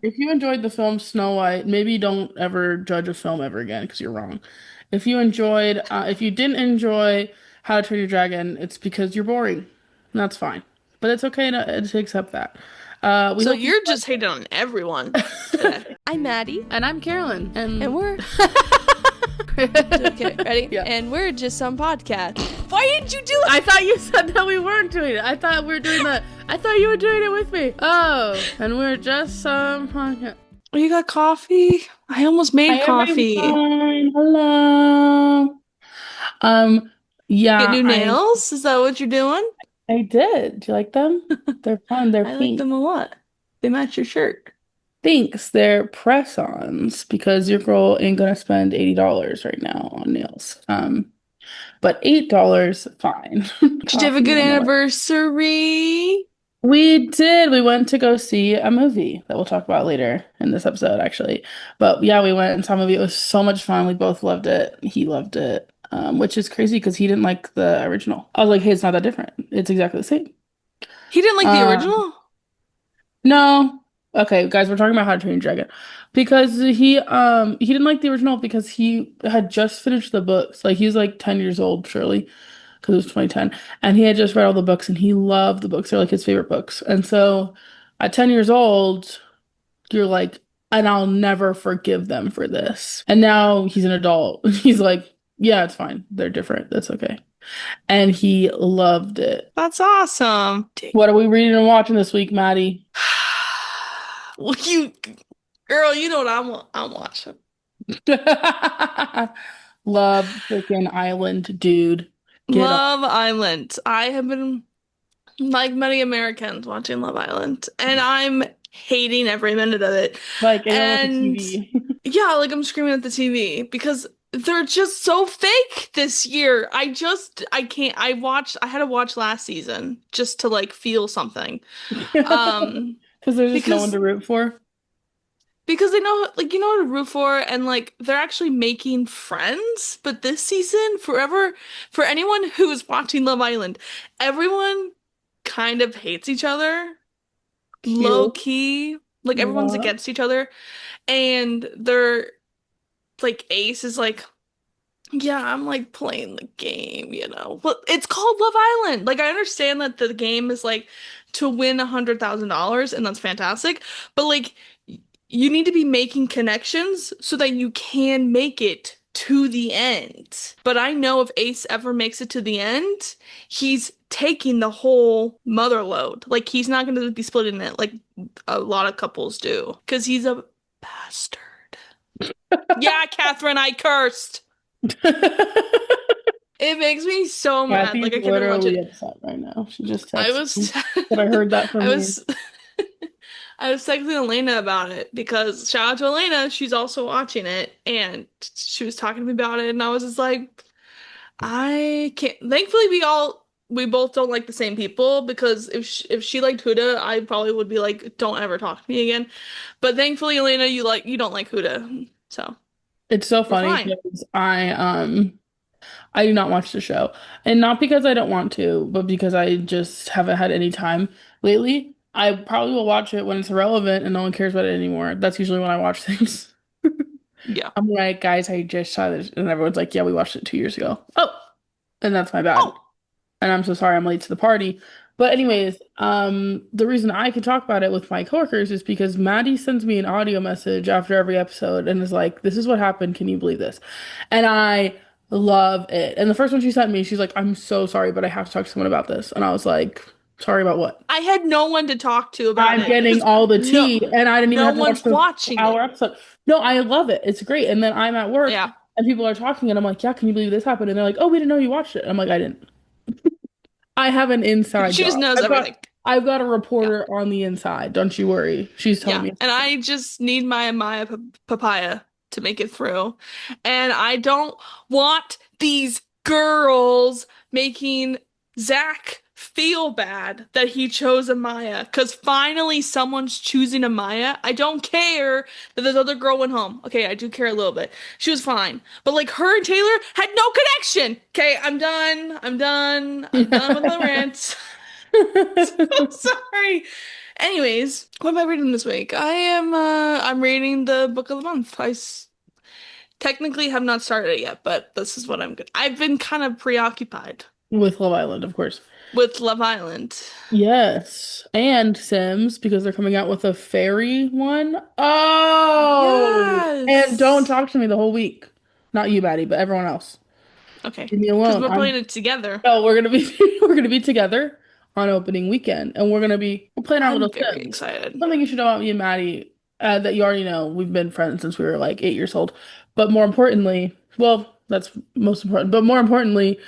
If you enjoyed the film Snow White, maybe don't ever judge a film ever again because you're wrong. If you didn't enjoy How to Train Your Dragon, it's because you're boring. And that's fine. But it's okay to accept that. We So hope you you're just hating on everyone today. I'm Maddie, and I'm Carolyn. and And we're okay. Ready? yeah. And we're just some podcast. Why didn't you do it? I thought you said that we weren't doing it. I thought we were doing that. I thought you were doing it with me. Oh, and we're just some podcast. Oh, you got coffee? I almost Hi made coffee. everyone. Hello. Um, Get yeah, new nails? Is that what you're doing? I did. Do you like them? They're fun. They're I like pink. them a lot. They match your shirt. Thanks. They're press-ons because your girl ain't gonna spend $80 right now on nails. But $8, fine. Did you have a Coffee good on the way. anniversary? We did. We went to go see a movie that we'll talk about later in this episode, actually. But yeah, we went and saw a movie. It was so much fun. We both loved it. He loved it, which is crazy because he didn't like the original. I was like, hey, it's not that different. It's exactly the same. He didn't like the Um, original? no. Okay, guys, we're talking about How to Train Your Dragon because he didn't like the original because he had just finished the books. Like he's like 10 years old, surely, because it was 2010, and he had just read all the books and he loved the books. They're like his favorite books. And so at 10 years old, you're like, and I'll never forgive them for this. And now he's an adult. He's like, yeah, it's fine. They're different. That's okay. And he loved it. That's awesome. What are we reading and watching this week, Maddie? Well, girl, you know what I'm watching. Love freaking Island, dude. Get up. Love Island. I have been, like many Americans, watching Love Island, and I'm hating every minute of it. Like anyone with a And TV. yeah, like I'm screaming at the TV because they're just so fake this year. I can't. I had to watch last season just to like feel something. Um, Because there's just no one because to root for. because they know, like, you know what to root for, and like they're actually making friends. But this season, forever, for anyone who is watching Love Island, everyone kind of hates each other, low Cute. key. Like everyone's Love. against each other, and they're like Ace is like, yeah, I'm like playing the game, you know. But it's called Love Island. Like I understand that the game is like to win $100,000, and that's fantastic. But like you need to be making connections so that you can make it to the end. But I know if Ace ever makes it to the end, he's taking the whole mother load. Like he's not going to be splitting it like a lot of couples do because he's a bastard. Yeah, Catherine, I cursed. It makes me so mad. Like Kathy's I can't even watch literally it. upset right now. She just I texted me. was But I heard that I from you. was I was texting Elena about it because shout out to Elena, she's also watching it and she was talking to me about it and I was just like, I can't. Thankfully, we both don't like the same people because if she liked Huda, I probably would be like, don't ever talk to me again. But thankfully, Elena, you don't like Huda, so It's so we're funny fine. because I do not watch the show. And not because I don't want to, but because I just haven't had any time lately. I probably will watch it when it's irrelevant and no one cares about it anymore. That's usually when I watch things. Yeah. I'm like, guys, I just saw this. And everyone's like, yeah, we watched it 2 years ago. Oh, and that's my bad. Oh, And I'm so sorry I'm late to the party. But anyways, the reason I can talk about it with my coworkers is because Maddie sends me an audio message after every episode and is like, "This is what happened. Can you believe this?" And I love it. And the first one she sent me, she's like, "I'm so sorry, but I have to talk to someone about this." And I was like, "Sorry about what?" I had no one to talk to about I'm it getting because all the no, tea, and I didn't even no have to watch one's the watching hour it. episode. No, I love it. It's great. And then I'm at work Yeah. and people are talking, and I'm like, "Yeah, can you believe this happened?" And they're like, "Oh, we didn't know you watched it." And I'm like, "I didn't." I have an inside She just job. knows everything. I've got a Yeah. reporter on the inside. Don't you worry. She's telling Yeah. me. And I just need my papaya to make it through. And I don't want these girls making Zach feel bad that he chose Amaya. Because finally someone's choosing Amaya. I don't care that this other girl went home. Okay, I do care a little bit. She was fine. But like her and Taylor had no connection. Okay, I'm done. I'm done. I'm done with the rant. So sorry. Anyways, what am I reading this week? I'm reading the book of the month. Technically have not started it yet, but this is what I'm good. I've been kind of preoccupied With Love Island, of course. with Love Island. Yes. And Sims, because they're coming out with a fairy one. Oh! And don't Yes. talk to me the whole week. Not you, Maddie, but everyone else. Okay. Leave me Because alone. we're playing it together. No, we're gonna be we're gonna be together on opening weekend, and we're playing our little I'm very Sims. excited. Something you should know about me and Maddie, that you already know. We've been friends since we were like 8 years old. But more importantly, well, that's most important. But more importantly,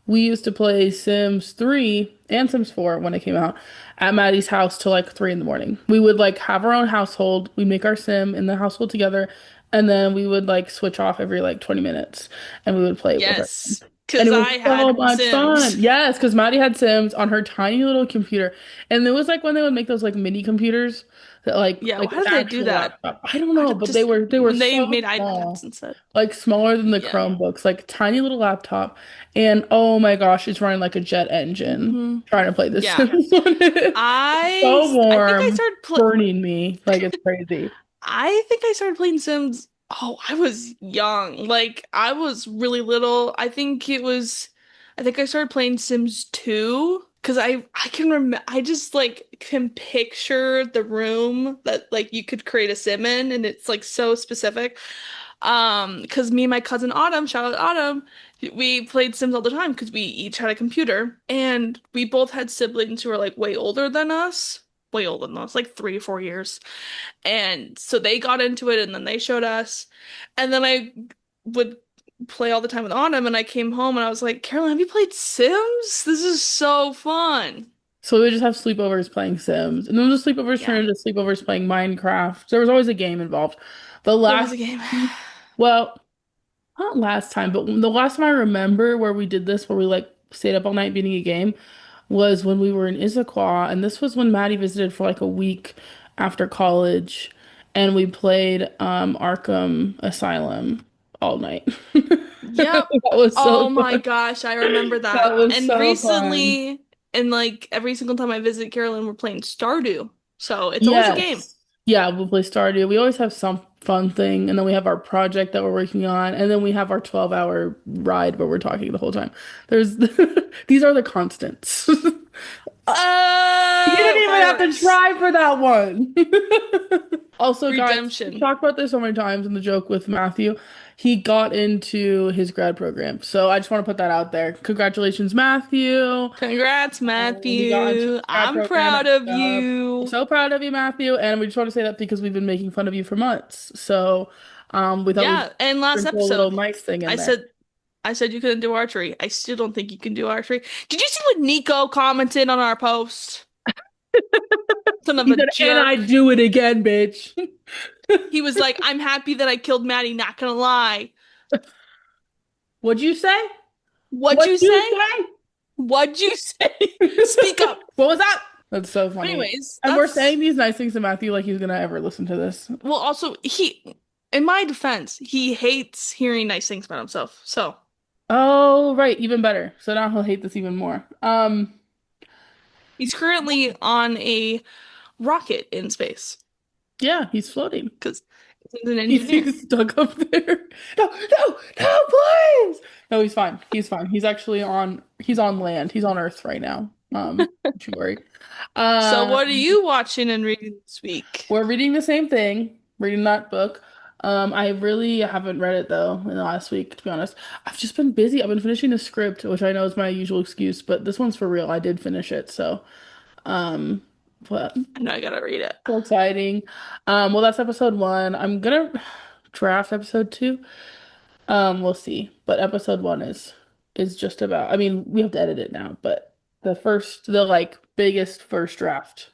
we used to play Sims 3 and Sims 4 when it came out at Maddie's house till like 3 in the morning. We would like have our own household. We make our Sim in the household together, and then we would like switch off every like 20 minutes, and we would play with her. Yes. And Because it was I so had much fun. Sims. Yes, because Maddie had Sims on her tiny little computer. And it was like when they would make those like mini computers that Yeah, like why an did they do actual that? laptop. I don't Why know, did but just they were when they so made iPads small. instead? Like smaller than the Yeah. Chromebooks, like tiny little laptop. And oh my gosh, it's running like a jet engine Hmm. trying to play this Yeah. Sims on it. So I think I warm, started play burning me. Like it's crazy. I think I started playing Sims. Oh, I was young. Like I was really little. I think I started playing Sims 2 because I can remember I just like can picture the room that like you could create a sim in and it's like so specific. Because me and my cousin Autumn, shout out Autumn, we played Sims all the time because we each had a computer and we both had siblings who were like way older than us, like 3 or 4 years. And so they got into it and then they showed us. And then I would play all the time with Autumn and I came home and I was like, Carolyn, have you played Sims? This is so fun. So we would just have sleepovers playing Sims. And then the sleepovers Yeah, turned into sleepovers playing Minecraft. There was always a game involved. The there was last, a game. well, not last time, but the last time I remember where we did this, where we like stayed up all night beating a game, was when we were in Issaquah. And this was when Maddie visited for like a week after college. And we played Arkham Asylum all night. Yep. That was so Oh my fun. gosh, I remember That that. was And so fun. recently, and like every single time I visit Carolyn, we're playing Stardew. So it's always a game. Yes. Yeah, we'll play Stardew. We always have some fun thing, and then we have our project that we're working on, and then we have our 12-hour ride where we're talking the whole time. There's these are the constants. You didn't Oh, even have to fireworks. try for that one. Also, guys, we Redemption. talked about this so many times in the joke with Matthew. He got into his grad program. So I just want to put that out there. Congratulations, Matthew. Congrats, He got into Matthew. his grad I'm program proud and of stuff. We're you. so proud of you, Matthew. And we just want to say that because we've been making fun of you for months. So we thought we'd Yeah, and last sprinkle a little episode, nice thing in I there. said I said you couldn't do archery. I still don't think you can do archery. Did you see what Nico commented on our post? Son of He a said, and I jerk. do it again, bitch. He was like, I'm happy that I killed Maddie, not gonna lie. What'd you say? What'd What'd you you say? say? What'd you say? Speak up. What was that? That's so But funny. anyways, And we're saying these nice things to Matthew like he's gonna ever listen to this. well, also in my defense, he hates hearing nice things about himself. So Oh, right, even better. So now he'll hate this even more. he's currently on a rocket in space Yeah, he's floating. because he's an engineer. He's stuck up there. No, no, no, please. No, he's fine. He's fine. He's on land. He's on Earth right now. Don't you worry. So what are Um, you watching and reading this week? we're reading the same thing, reading that book. I really haven't read it though in the last week, to be honest. I've just been busy. I've been finishing a script, which I know is my usual excuse, but this one's for real. I did finish it, so um, but I know I gotta read it. so exciting. Well, that's episode one. I'm gonna draft episode two. We'll see. But episode one is just about, I mean, we have to edit it now, but the like biggest first draft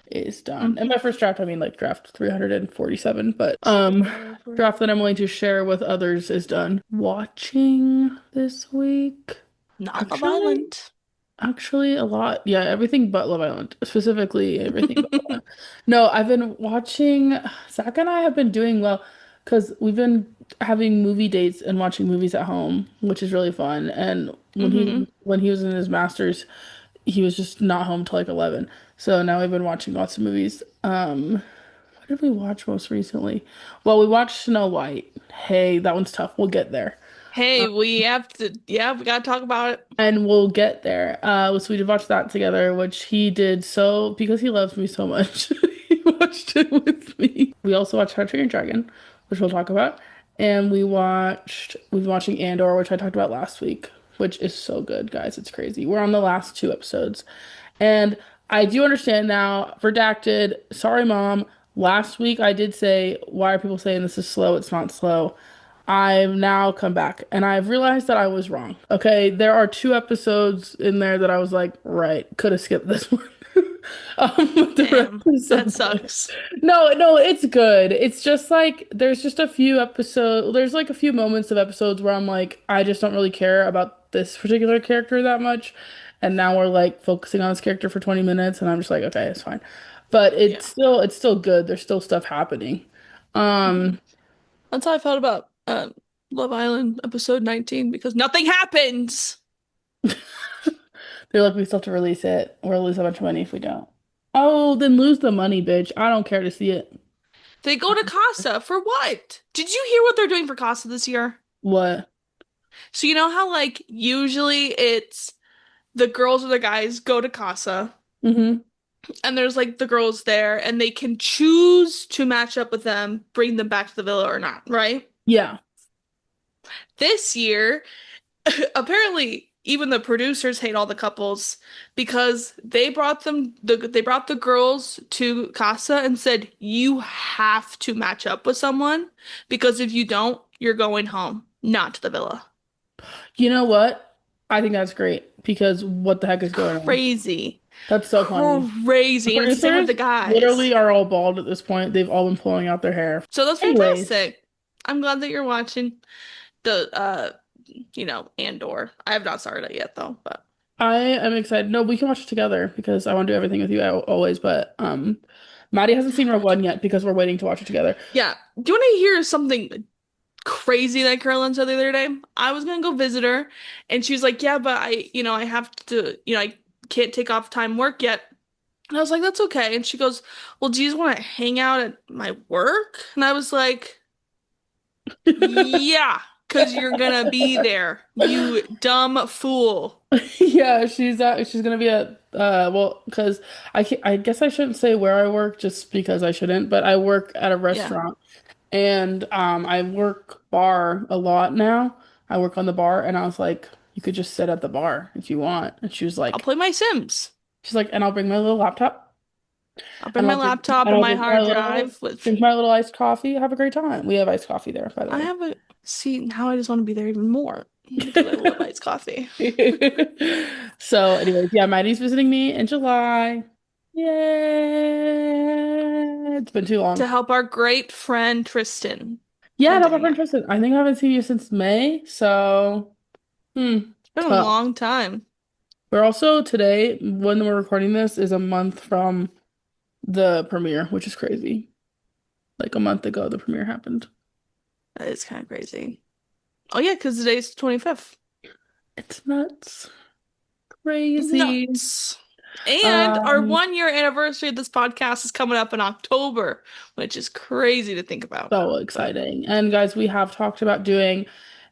is done. And Mhm. by first draft, I mean like draft 347, but Whatever. draft that I'm willing to share with others is done. Watching this week. Not Love Actually, Island. Actually, a lot. Yeah, everything but Love Island. Specifically, everything but Love Island. No, I've been watching. Zach and I have been doing well because we've been having movie dates and watching movies at home, which is really fun. And Hmm. when he was in his master's, he was just not home till like 11. So now we've been watching lots of movies. What did we watch most recently? Well, we watched Snow White. Hey, that one's tough. We'll get there. Hey, we have to, yeah, we gotta talk about it. And we'll get there. So we did watch that together, which he did so because he loves me so much. He watched it with me. We also watched How to Train Your Dragon, which we'll talk about. And we've been watching Andor, which I talked about last week, which is so good, guys. It's crazy. We're on the last two episodes. And I do understand now, redacted. Sorry, Mom. Last week I did say, why are people saying this is slow? It's not slow. I've now come back and I've realized that I was wrong. Okay, there are two episodes in there that I was like, right, could have skipped this one. But the rest Damn, is so that good. sucks. No, it's good. It's just like there's just a few episodes, there's like a few moments of episodes where I'm like, I just don't really care about this particular character that much. And now we're like focusing on this character for 20 minutes and I'm just like, okay, it's fine. But Yeah. it's still good. There's still stuff happening. Um That's how I felt about Love Island episode 19 because nothing happens. They're like, we still have to release it. We'll lose a bunch of money if we don't. Oh, then lose the money, bitch. I don't care to see it. They go to Casa for what? Did you hear what they're doing for Casa this year? What? So you know how like usually it's the girls or the guys go to Casa Mm-hmm. and there's like the girls there and they can choose to match up with them, bring them back to the villa or not, right? Yeah. This year, apparently even the producers hate all the couples because they brought the girls to Casa and said you have to match up with someone because if you don't, you're going home, not to the villa. You know what? I think that's great because what the heck is going on? Crazy. That's so funny. The Crazy. And it's the same with producers the guys. literally are all bald at this point. They've all been pulling out their hair. So that's Anyways, fantastic. I'm glad that you're watching the Andor. I have not started it yet though, but I am excited. No, we can watch it together because I want to do everything with you always. But Maddie hasn't seen Rogue One yet because we're waiting to watch it together. yeah. Do you want to hear something crazy that Carolyn said the other day? I was gonna go visit her, and she was like, "Yeah, but I have to, I can't take off time work yet." And I was like, "That's okay." And she goes, "Well, do you just want to hang out at my work?" And I was like, "Yeah, because you're gonna be there, you dumb fool." Yeah, she's gonna be at well, because I guess I shouldn't say where I work just because I shouldn't, but I work at a Yeah, restaurant and I work bar a lot now. I work on the bar and I was like, you could just sit at the bar if you want. And I'll play my Sims. she's like, and I'll bring my little laptop I'll bring my laptop and and I'll my drink my hard little drive with. drink my little iced coffee, have a great time. We have iced coffee there, by the I way. have a see now. I just want to be there even more because I love iced coffee. So, anyways, yeah, Maddie's visiting me in July. Yeah, it's been too To long. help our great friend Tristan Yeah, and no, my friend Danielle. Tristan. I think I haven't seen you since May, so It's been a tough. long time. We're also today, when we're recording this, is a month from the premiere, which is crazy. Like a month ago, the premiere happened. That is kind of crazy. Oh yeah, because today's 25th. It's nuts. Crazy. Nuts. And our Um, 1 year anniversary of this podcast is coming up in October, which is crazy to think about. so But exciting. And guys, we have talked about doing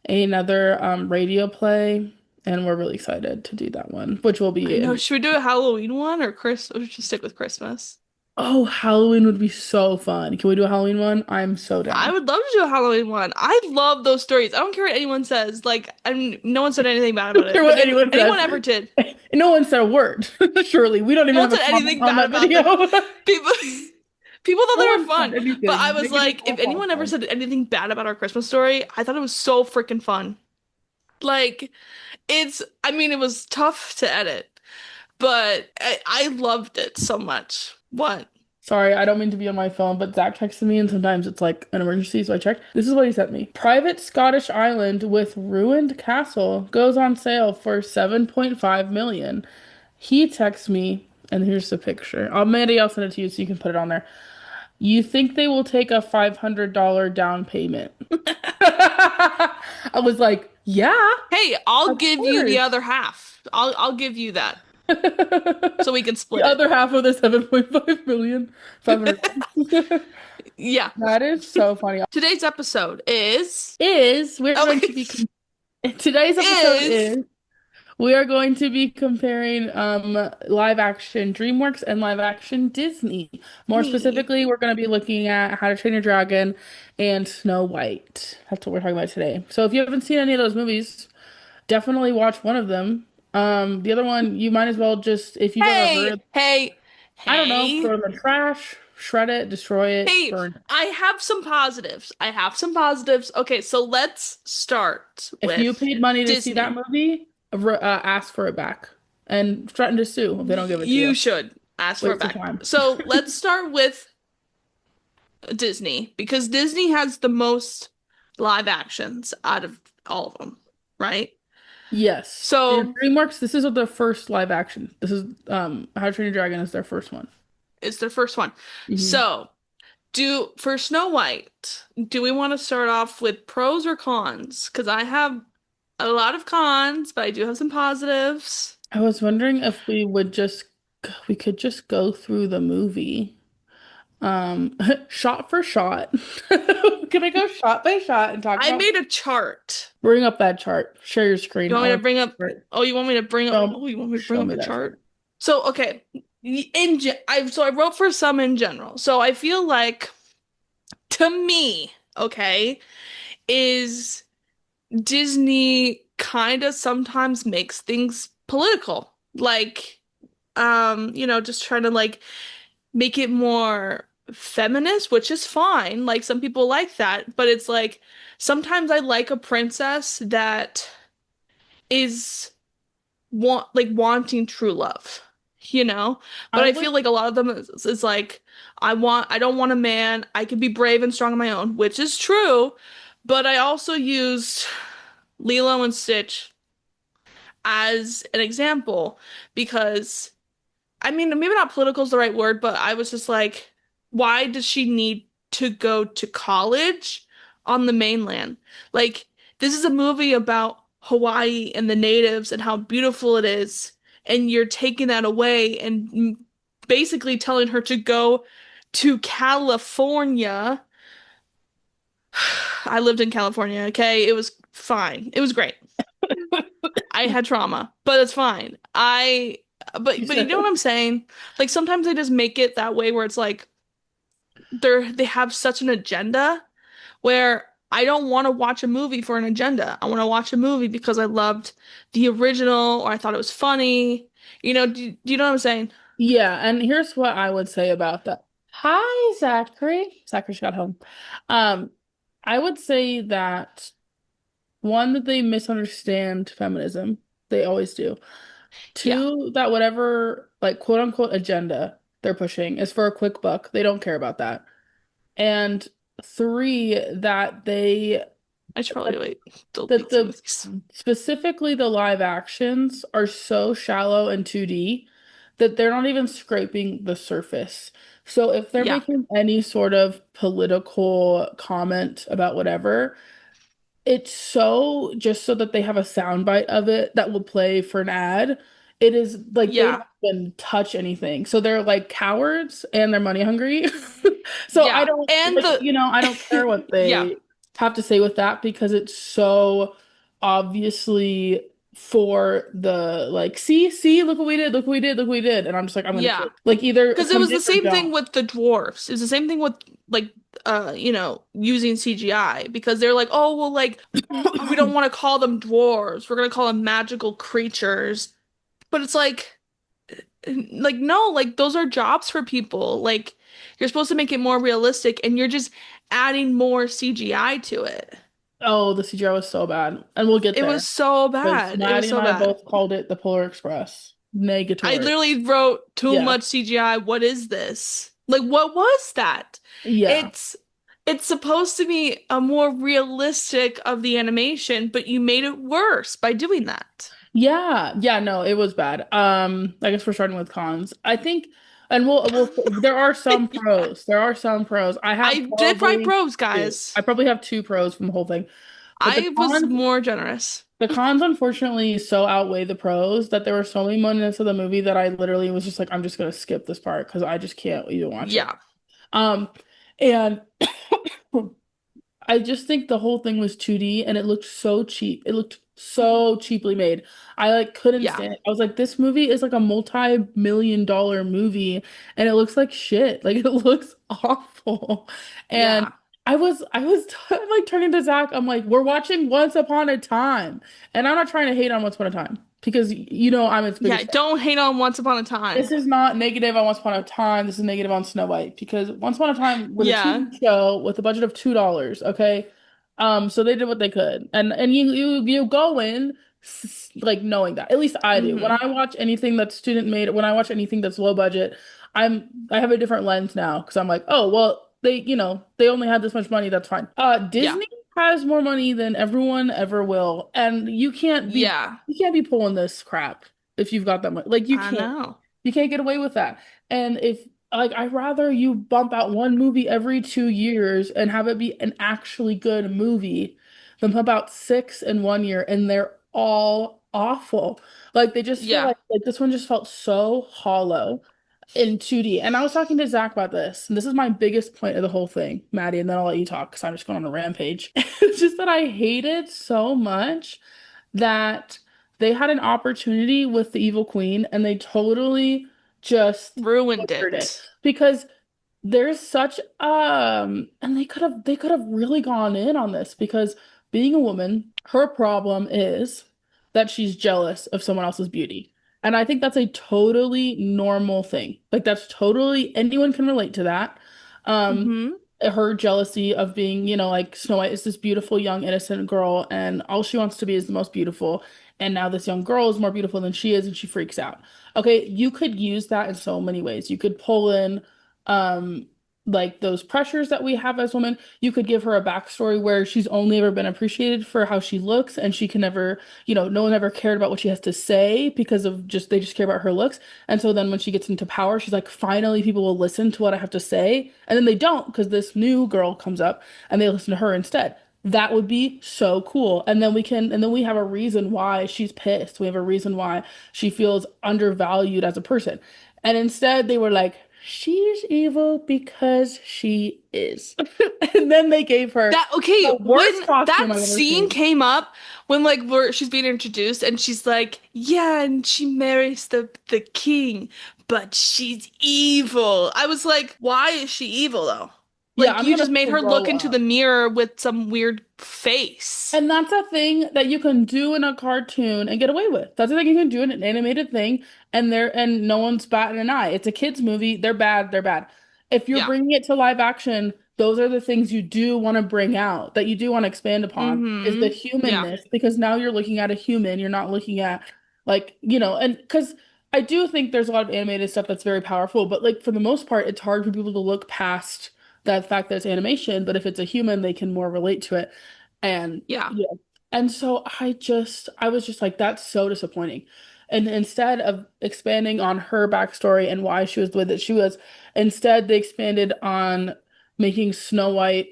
another radio play, and we're really excited to do that one, which will I be know, should we do a Halloween one or Chris? Or just stick with Christmas? oh, Halloween would be so fun. Can we do a Halloween one? I'm so I down. would love to do a Halloween one. I love those stories. I don't care what anyone says. Like, no one said anything bad I about don't care it, but what if anyone anyone says. ever did, No one said a word. Surely. We don't no even one have a said comment anything on bad that about video. the people. People thought No they were one said fun, but I anything. was Make it like, all if anyone ever qualified. said anything bad about our Christmas story, I thought it was so freaking fun. Like, I mean, it was tough to edit, but I loved it so much. What? Sorry, I don't mean to be on my phone, but Zach texted me and sometimes it's like an emergency, so I checked. This is what he sent me. Private Scottish island with ruined castle goes on sale for 7.5 million. He texts me, and here's the picture. Maybe I'll send it to you so you can put it on there. You think they will take a $500 down payment? I was like, yeah, Hey, I'll of give you the course. other half. I'll give you that. so we can The split other half of the 7.5 million, it. 500. Yeah. That is so funny. Today's episode is Is we're oh going to be today's episode is is we are going to be comparing live action DreamWorks and live action Disney. More me. specifically, we're going to be looking at How to Train Your Dragon and Snow White. That's what we're talking about today. So if you haven't seen any of those movies, definitely watch one of them. The other one, you might as well just, if you've ever Hey, heard, hey, I don't know, hey, throw it in the trash, shred it, destroy it, hey. burn it. I have some positives. I have some positives. Okay, so let's start If you with paid money to see that Disney. movie, ask for it back and threaten to sue if they don't give it to You you. should ask for it Waste of back. time. So let's start with Disney because Disney has the most live actions out of all of them, right? Yes. In So DreamWorks, this is their first live action. This is How to Train Your Dragon is their first one. it's their first one. Hmm. So do for Snow White, do we want to start off with pros or cons? Because I have a lot of cons, but I do have some positives. I was wondering if we could just go through the movie. Shot for shot. Can I go shot by shot and talk I about made a chart. bring up that chart. Share your screen. You I want me to want bring up? to Oh, you want me to bring up? show, Oh, you want me to bring show up me a that chart. chart? So okay, I wrote for some in general. So I feel like to me, okay, is Disney kind of sometimes makes things political. Like, just trying to like make it more feminist, which is fine. Like some people like that, but it's like sometimes I like a princess that is wanting true love, you know? But I I would feel like a lot of them is like I don't want a man. I can be brave and strong on my own, which is true, but I also used Lilo and Stitch as an example because I mean, maybe not political is the right word, but I was just like, why does she need to go to college on the mainland? Like, this is a movie about Hawaii and the natives and how beautiful it is, and you're taking that away and basically telling her to go to California. I lived in California, okay? It was fine. It was great. I had trauma, but it's fine. But you know what I'm saying? Like sometimes they just make it that way where it's like they have such an agenda where I don't want to watch a movie for an agenda. I want to watch a movie because I loved the original or I thought it was funny. Do you know what I'm saying? Yeah, and here's what I would say about that. Hi, Zachary. Zachary just got home. Um, I would say that one, that they misunderstand feminism. They always do. Yeah. Two, that whatever like quote unquote agenda they're pushing is for a quick buck. They don't care about that. And three, I should probably wait. that Delete some the of these. specifically the live actions are so shallow and 2D that they're not even scraping the surface. So if they're Yeah. making any sort of political comment about whatever, it's so just so that they have a soundbite of it that will play for an ad. It is like they Yeah. don't even touch anything. So they're like cowards and they're money hungry. So I Yeah. don't And like, the I don't care what yeah. they have to say with that because it's so obviously for the like, see, look what we did, look what we did, look what we did. And I'm just like, I'm gonna Yeah. kill. Like either Because it come was in the or same thing don't. with the dwarfs. It's the same thing with like using CGI because they're like, oh well we don't want to call them dwarves. We're gonna call them magical creatures. But it's like no, like those are jobs for people. Like you're supposed to make it more realistic and you're just adding more CGI to it. Oh, the CGI was so bad. And we'll get It was there. so Because bad. It was Maddie and so I bad. both called it the Polar Express. I Negatory. literally wrote too Yeah. much CGI. What is this? Like, what was that? Yeah. It's it's supposed to be a more realistic of the animation, but you made it worse by doing that. Yeah. Yeah, no, it was bad. I guess we're starting with cons. I think and we'll there are some Yeah. pros. There are some pros. I did write pros, Two. guys. I probably have two pros from the whole thing. But the I was cons more generous. The cons unfortunately so outweigh the pros that there were so many moments of the movie that I literally was just like, I'm just gonna skip this part because I just can't even watch it. Yeah. Um, and I just think the whole thing was 2D and it looked so cheap. It looked so cheaply made. I like couldn't Yeah. stand it. I was like, this movie is like a multi-million dollar movie and it looks like shit. Like it looks awful. And Yeah. I was like turning to Zach, I'm like, we're watching Once Upon a Time. And I'm not trying to hate on Once Upon a Time because you know I'm its Yeah. biggest fan. Don't hate on Once Upon a Time. This is not negative on Once Upon a Time. This is negative on Snow White because Once Upon a Time was a Yeah. TV show with a budget of $2. Okay, so they did what they could, and you go in like knowing that. At least I do. When Hmm. I watch anything that's student made, when I watch anything that's low budget, I have a different lens now because I'm like, oh well, they only had this much money. That's fine. Yeah. Disney has more money than everyone ever will, and Yeah. you can't be pulling this crap if you've got that much. Like I know. you can't get away with that. And if like I'd rather you bump out one movie every 2 years and have it be an actually good movie than pump out six in 1 year and they're all awful. Like they just feel Yeah. like this one just felt so hollow in 2D. And I was talking to Zach about this, and this is my biggest point of the whole thing, Maddie, and then I'll let you talk because I'm just going on a rampage. It's just that I hated so much that they had an opportunity with the Evil Queen and they totally just Ruined butchered it it. because there's such and they could have really gone in on this because being a woman, her problem is that she's jealous of someone else's beauty. And I think that's a totally normal thing. Like that's totally anyone can relate to that. Um Hmm. her jealousy of being, like Snow White is this beautiful young innocent girl and all she wants to be is the most beautiful. And now this young girl is more beautiful than she is and she freaks out. Okay, you could use that in so many ways. You could pull in um like those pressures that we have as women. You could give her a backstory where she's only ever been appreciated for how she looks and she can never, no one ever cared about what she has to say because of just they just care about her looks. And so then when she gets into power, she's like, finally people will listen to what I have to say. And then they don't because this new girl comes up and they listen to her instead. That would be so cool. And then we have a reason why she's pissed. We have a reason why she feels undervalued as a person. And instead they were like, she's evil because she is. And then they gave her That okay, the worst when costume that I've ever scene seen. came up, when like where she's being introduced and she's like, yeah, and she marries the king, but she's evil. I was like, why is she evil though? Yeah, Like I'm you gonna just made her look throw into the up. mirror with some weird face. And that's a thing that you can do in a cartoon and get away with. That's a thing you can do in an animated thing, and no one's batting an eye. It's a kids' movie. They're bad. They're bad. If you're Yeah. bringing it to live action, those are the things you do want to bring out, that you do want to expand upon, is the Mm-hmm. Yeah. humanness, because now you're looking at a human. You're not looking at like, and because I do think there's a lot of animated stuff that's very powerful, but like for the most part, it's hard for people to look past that fact that it's animation. But if it's a human, they can more relate to it. And Yeah. yeah. And so I was just like, that's so disappointing. And instead of expanding on her backstory and why she was the way that she was, instead they expanded on making Snow White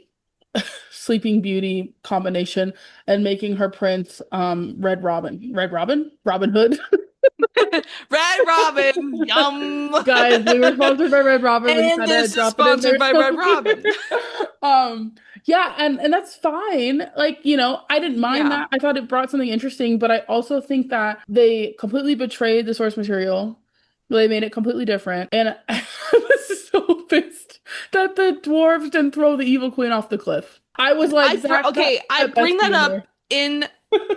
Sleeping Beauty combination and making her prince Red Robin. Red Robin? Robin Hood. Red Robin, yum. Guys, we were sponsored by Red Robin. We just And had to this is drop it in sponsored there by Red somewhere. Robin. Yeah, and that's fine. Like, I didn't mind Yeah. that. I thought it brought something interesting, but I also think that they completely betrayed the source material. They made it completely different. And I was so pissed that the dwarves didn't throw the evil queen off the cliff. I was like, Zach, Okay, I that best bring be that in up there. in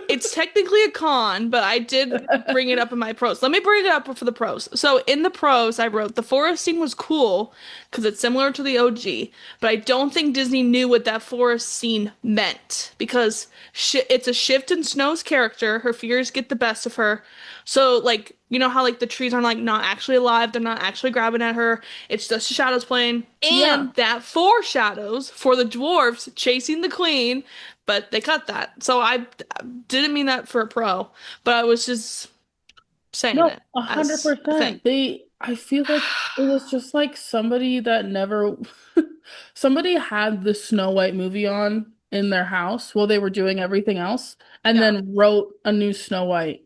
it's technically a con, but I did bring it up in my pros. Let me bring it up for the pros. So in the pros, I wrote the forest scene was cool because it's similar to the OG, but I don't think Disney knew what that forest scene meant because sh it's a shift in Snow's character. Her fears get the best of her. So like you know how like the trees are like not actually alive, they're not actually grabbing at her. It's just the shadows playing, Yeah. and that foreshadows for the dwarves chasing the queen, but they cut that. So I didn't mean that for a pro, but I was just saying No, it a hundred as a thing. percent. I feel like it was just like somebody that never, somebody had the Snow White movie on in their house while they were doing everything else, and Yeah. then wrote a new Snow White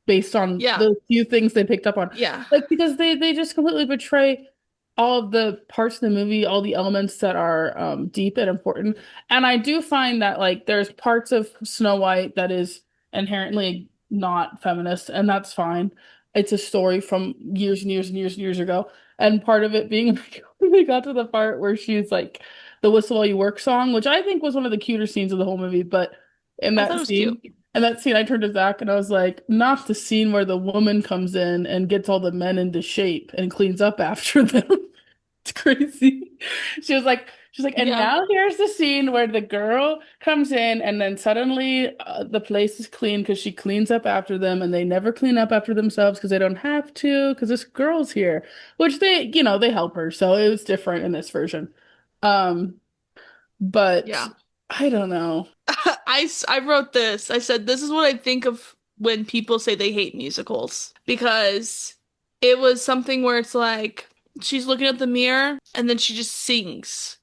based on Yeah. the few things they picked up on. Yeah. Like because they just completely betray all of the parts of the movie, all the elements that are deep and important. And I do find that like there's parts of Snow White that is inherently not feminist, and that's fine. It's a story from years and years and years and years ago. And part of it being like when they got to the part where she's like the Whistle While You Work song, which I think was one of the cuter scenes of the whole movie, but in I thought it that was cute. scene, I turned to Zach and I was like, not the scene where the woman comes in and gets all the men into shape and cleans up after them. It's crazy. And Yeah. now here's the scene where the girl comes in and then suddenly the place is clean because she cleans up after them and they never clean up after themselves because they don't have to because this girl's here, which they help her. So it was different in this version. Um, but Yeah. I don't know. I wrote this. I said, this is what I think of when people say they hate musicals. Because it was something where it's like she's looking at the mirror and then she just sings.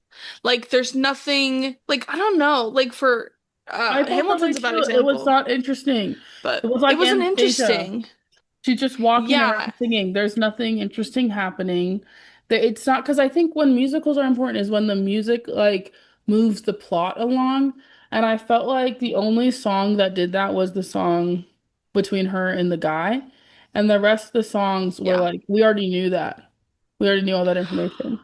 Like there's nothing like I don't know, like for I felt that way Hamilton's a bad too. It was example, not interesting. It but was it like wasn't Anastasia. interesting. She's just walking Yeah. around singing. There's nothing interesting happening. It's not because I think when musicals are important is when the music like moves the plot along. And I felt like the only song that did that was the song between her and the guy. And the rest of the songs were Yeah. like, we already knew that. We already knew all that information.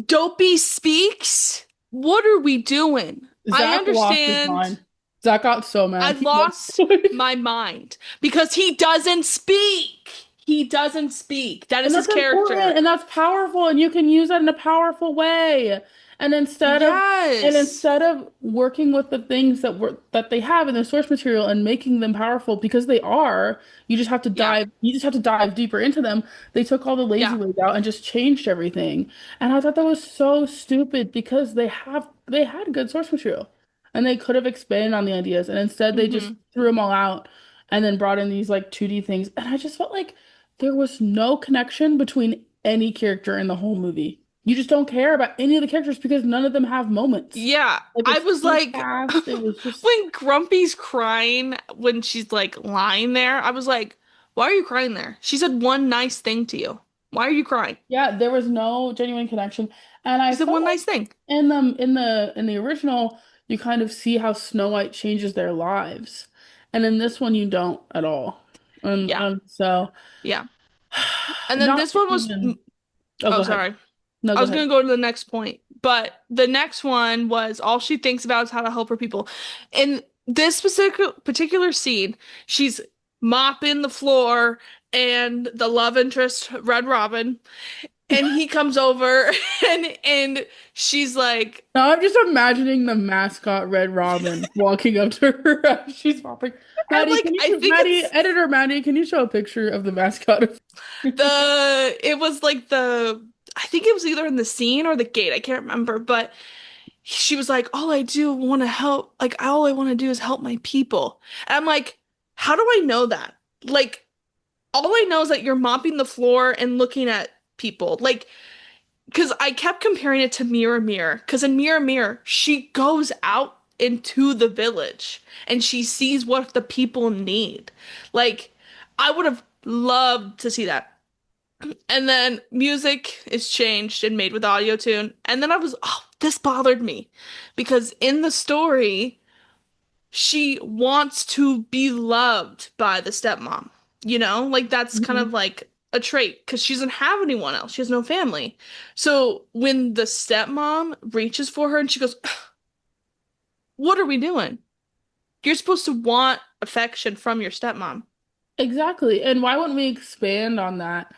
Dopey speaks. What are we doing? I Zach lost his understand. mind. Zach got so I mad. He lost like, my mind because he doesn't speak. He doesn't speak. That is and his that's important character. and that's powerful and you can use that in a powerful way. And Yes. instead of working with the things that they have in the source material and making them powerful because they are, Yeah. you just have to dive deeper into them. They took all the lazy Yeah. ways out and just changed everything. And I thought that was so stupid because they had good source material and they could have expanded on the ideas and instead they just Hmm. threw them all out and then brought in these like 2D things. And I just felt like there was no connection between any character in the whole movie. You just don't care about any of the characters because none of them have moments. Yeah. Like I it's was too like, fast. It was just when Grumpy's crying when she's like lying there, I was like, why are you crying there? She said one nice thing to you. Why are you crying? yeah, there was no genuine connection. And She I said felt one like nice thing. in the original, you kind of see how Snow White changes their lives. And in this one you don't at all. Yeah. So Yeah. And then not this to one was, even oh oh, go ahead. sorry. No, I go was ahead. gonna go to the next point, but the next one was all she thinks about is how to help her people. In this particular scene, she's mopping the floor, and the love interest, Red Robin, and he comes over, and she's like, Now I'm just imagining the mascot Red Robin walking up to her as she's popping. I'm like, I think it's Maddie, can you show a picture of the mascot? it was like I think it was either in the scene or the gate. I can't remember, but she was like, all I do want to help, like, all I want to do is help my people. And I'm like, how do I know that? Like, all I know is that you're mopping the floor and looking at people. Like, because I kept comparing it to Mirror Mirror. Because in Mirror Mirror, she goes out into the village and she sees what the people need. Like, I would have loved to see that. And then music is changed and made with audio tune. And then I was, oh, this bothered me because in the story, she wants to be loved by the stepmom. You know, like that's kind Mhm. of like a trait because she doesn't have anyone else. She has no family. So when the stepmom reaches for her and she goes, what are we doing? You're supposed to want affection from your stepmom. Exactly. And why wouldn't we expand on that?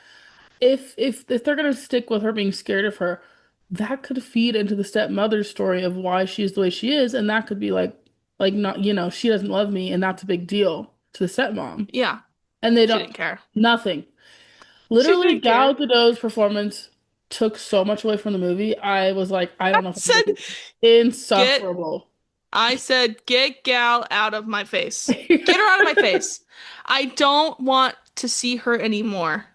If they're gonna stick with her being scared of her, that could feed into the stepmother's story of why she's the way she is, and that could be like not, she doesn't love me, and that's a big deal to the stepmom. Yeah, And they she don't didn't care. nothing. She Literally, didn't care. Gal Gadot's performance took so much away from the movie. I was like, I I don't know if I'm gonna said, do this. get Insufferable. I said, get Gal out of my face. Get her out of my face. I don't want to see her anymore.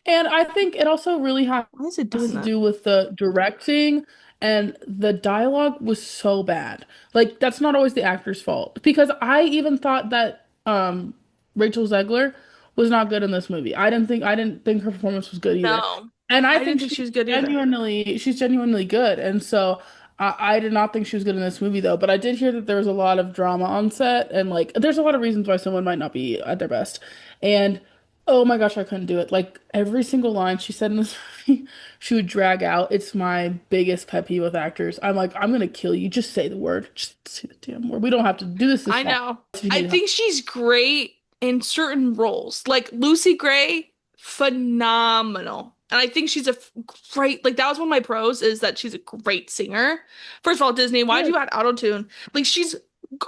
And I think it also really Why is it has doing to that? do with the directing and the dialogue was so bad. Like that's not always the actor's fault because I even thought that Rachel Zegler was not good in this movie. I didn't think her performance was good either. No, And I I didn't think think she was good either. she's genuinely good. And so I did not think she was good in this movie though, but I did hear that there was a lot of drama on set and like there's a lot of reasons why someone might not be at their best. And oh my gosh, I couldn't do it. Like every single line she said in this movie, she would drag out. It's my biggest pet peeve with actors. I'm like, I'm gonna kill you. Just say the word. Just say the damn word. We don't have to do this I fast. know. If you I need help. think she's great in certain roles. Like Lucy Gray, phenomenal. And I think she's a great, like that was one of my pros is that she's a great singer. First of all, Disney, why'd you add auto-tune? Like she's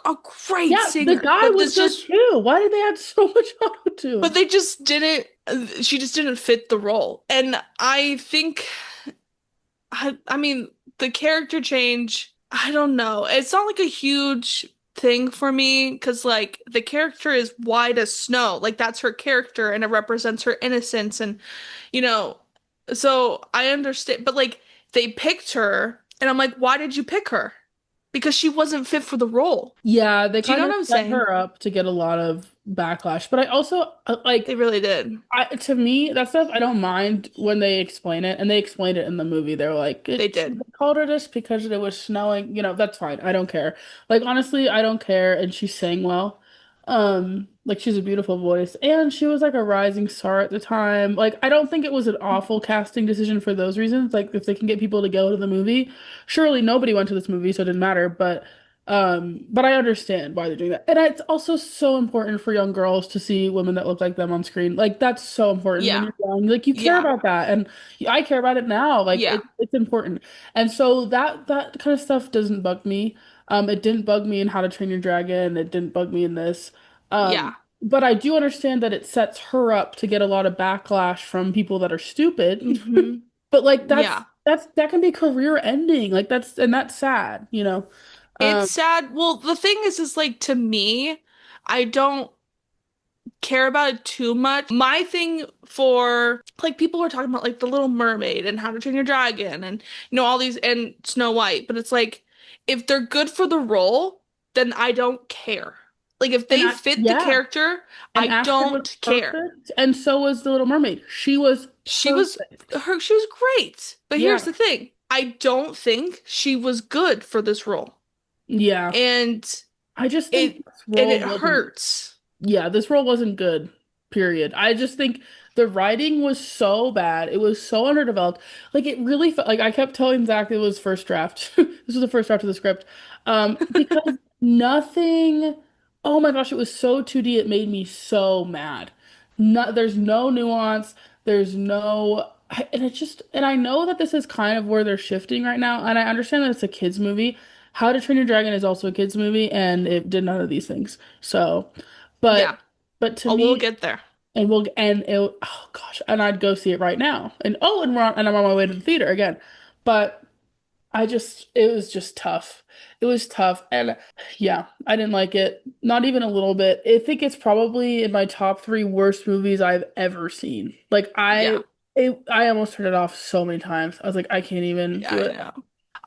a great Yeah, the singer, guy was good too. Why did they add so much but auto-tune? they just didn't, she just didn't fit the role. And I think, I mean, the character change, I don't know. It's not like a huge thing for me because, like, the character is white as snow. Like, that's her character and it represents her innocence. And, you know, so I understand. But, like, they picked her and I'm like, why did you pick her? Because she wasn't fit for the role. Yeah, they Do you know kind what of I'm set saying? her up to get a lot of backlash. But I also like They really did. to me, that stuff I don't mind when they explain it, and they explained it in the movie. They're like, They it did. they called her this because it was snowing. That's fine. I don't care. Like honestly, I don't care. And she sang well. Like she's a beautiful voice, and she was like a rising star at the time. Like I don't think it was an awful casting decision for those reasons. Like if they can get people to go to the movie, surely nobody went to this movie, so it didn't matter. But I understand why they're doing that. And it's also so important for young girls to see women that look like them on screen. Like that's so important when Yeah. you're young. Like you care Yeah. about that. And I care about it now. Like Yeah. it's important. And so that kind of stuff doesn't bug me. It didn't bug me in How to Train Your Dragon. It didn't bug me in this. Yeah. But I do understand that it sets her up to get a lot of backlash from people that are stupid. Hmm. But like Yeah. that can be career ending. Like that's sad. It's Um, sad. Well, the thing is like to me, I don't care about it too much. My thing for like people were talking about like The Little Mermaid and How to Train Your Dragon and all these and Snow White, but it's like if they're good for the role, then I don't care. Like if and they fit the yeah. character, And I Ashley was don't care. perfect, and so was the Little Mermaid. She was perfect. She was great. But here's Yeah, the thing. I don't think she was good for this role. yeah. And I just think it this and role it wasn't. hurts. Yeah, this role wasn't good. Period. I just think the writing was so bad. It was so underdeveloped. Like it really felt like I kept telling Zach it was first draft. This was the first draft of the script. Because nothing. Oh my gosh, it was so 2D. It made me so mad. There's no nuance. There's no. And I know that this is kind of where they're shifting right now, and I understand that it's a kids movie. How to Train Your Dragon is also a kids movie, and it did none of these things. So. Yeah. But but to Oh, we'll me, get there. oh gosh, and I'd go see it right now. And I'm on my way to the theater again. But it was just tough. It was tough. And yeah, I didn't like it. Not even a little bit. I think it's probably in my top three worst movies I've ever seen. Like Yeah. I almost turned it off so many times. I was like, I can't even Yeah, do I it. know.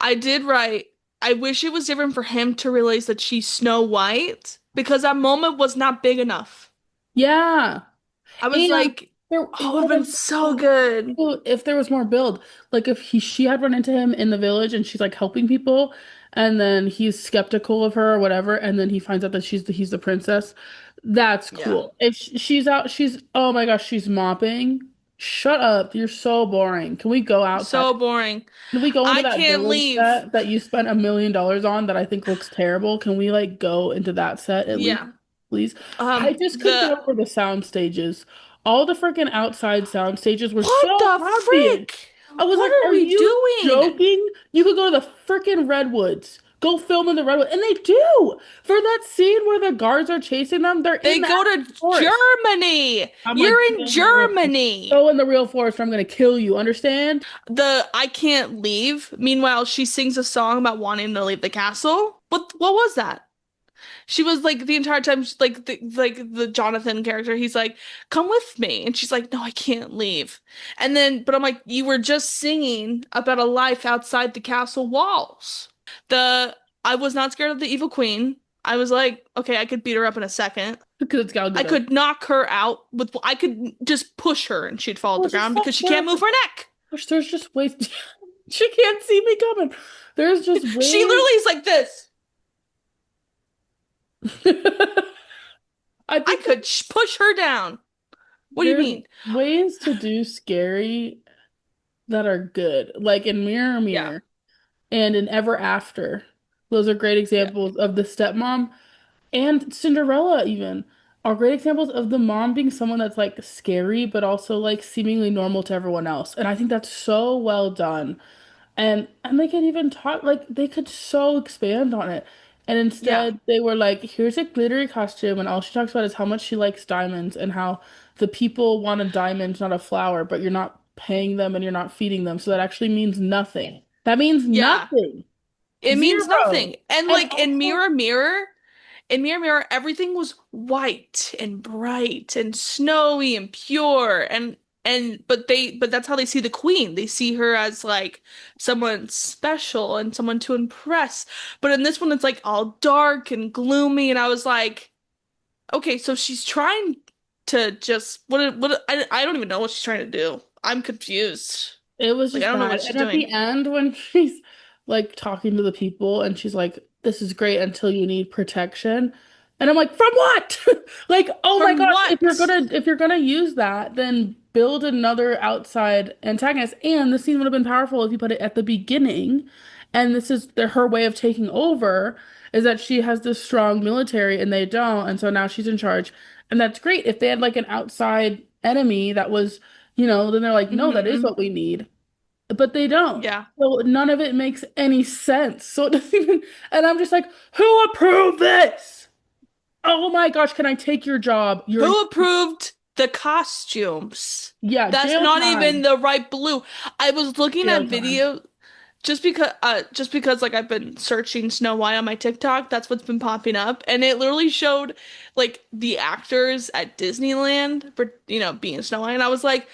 I did write. I wish it was different for him to realize that she's Snow White because that moment was not big enough. Yeah. I was And like, it oh, it would would have have been been so so good. cool if there was more build. Like if she had run into him in the village and she's like helping people, and then he's skeptical of her or whatever, and then he finds out that he's the princess. That's Yeah. cool. If she's out, oh my gosh, she's mopping. Shut up. You're so boring. Can we go outside? So boring. Can we go into I that can't village leave. set that you spent $1 million on that I think looks terrible? Can we like go into that set at least, Yeah. please? I just couldn't get The over the sound stages. All the freaking outside sound stages were what so the obvious. frick? I was What like, are are we you doing? joking? You could go to the freaking redwoods. Go film in the redwood. And they do. For that scene where the guards are chasing them, they're in They the go actual to forest. Germany. I'm like, You're in go in the real forest. Germany. Go in the real forest or I'm gonna kill you. Understand? The I can't leave. Meanwhile, she sings a song about wanting to leave the castle. What was that? She was like the entire time, like the Jonathan character. He's like, "Come with me," and she's like, "No, I can't leave." And then, but I'm like, "You were just singing about a life outside the castle walls." The I was not scared of the evil queen. I was like, okay, I could beat her up in a second. because it's Gal I Gadot. could knock her out with. I could just push her and she'd fall to Well, the just ground stop because she can't there. move her neck. Gosh, there's just ways. She can't see me coming. There's just She ways. literally is like this. I I think that could push her down. What do you there's mean? ways to do scary that are good, like in Mirror Yeah, Mirror and in Ever After. Those are great yeah, examples of the stepmom and Cinderella even are great examples of the mom being someone that's like scary, but also like seemingly normal to everyone else. And I think that's so well done. And they could even talk like they could so expand on it. And yeah, instead they were like, here's a glittery costume, and all she talks about is how much she likes diamonds and how the people want a diamond, not a flower, but you're not paying them and you're not feeding them. So that actually means nothing. That means yeah. nothing. It means Zero. nothing. And And like also, In Mirror Mirror, everything was white and bright and snowy and pure but that's how they see the queen. They see her as like someone special and someone to impress. But in this one it's like all dark and gloomy and I was like, okay, so she's trying to just I don't even know what she's trying to do. I'm confused. it was Like I just don't know bad. what she's And at the doing. end, when she's like talking to the people and she's like, this is great until you need protection. And I'm like, from what? Like, oh my From gosh, what? if you're gonna use that, then build another outside antagonist. And the scene would have been powerful if you put it at the beginning. And this is her way of taking over is that she has this strong military and they don't. And so now she's in charge. And that's great. If they had like an outside enemy that was, then they're like, no, that is Hmm. what we need. But they don't. Yeah. So none of it makes any sense. So it doesn't even, and I'm just like, who approved this? Oh my gosh, can I take your job? Who approved the costumes? Yeah, That's jail not even time. the right blue. I was looking at Jail time. video just because like I've been searching Snow White on my TikTok, that's what's been popping up. And it literally showed like the actors at Disneyland for, being Snow White. And I was like,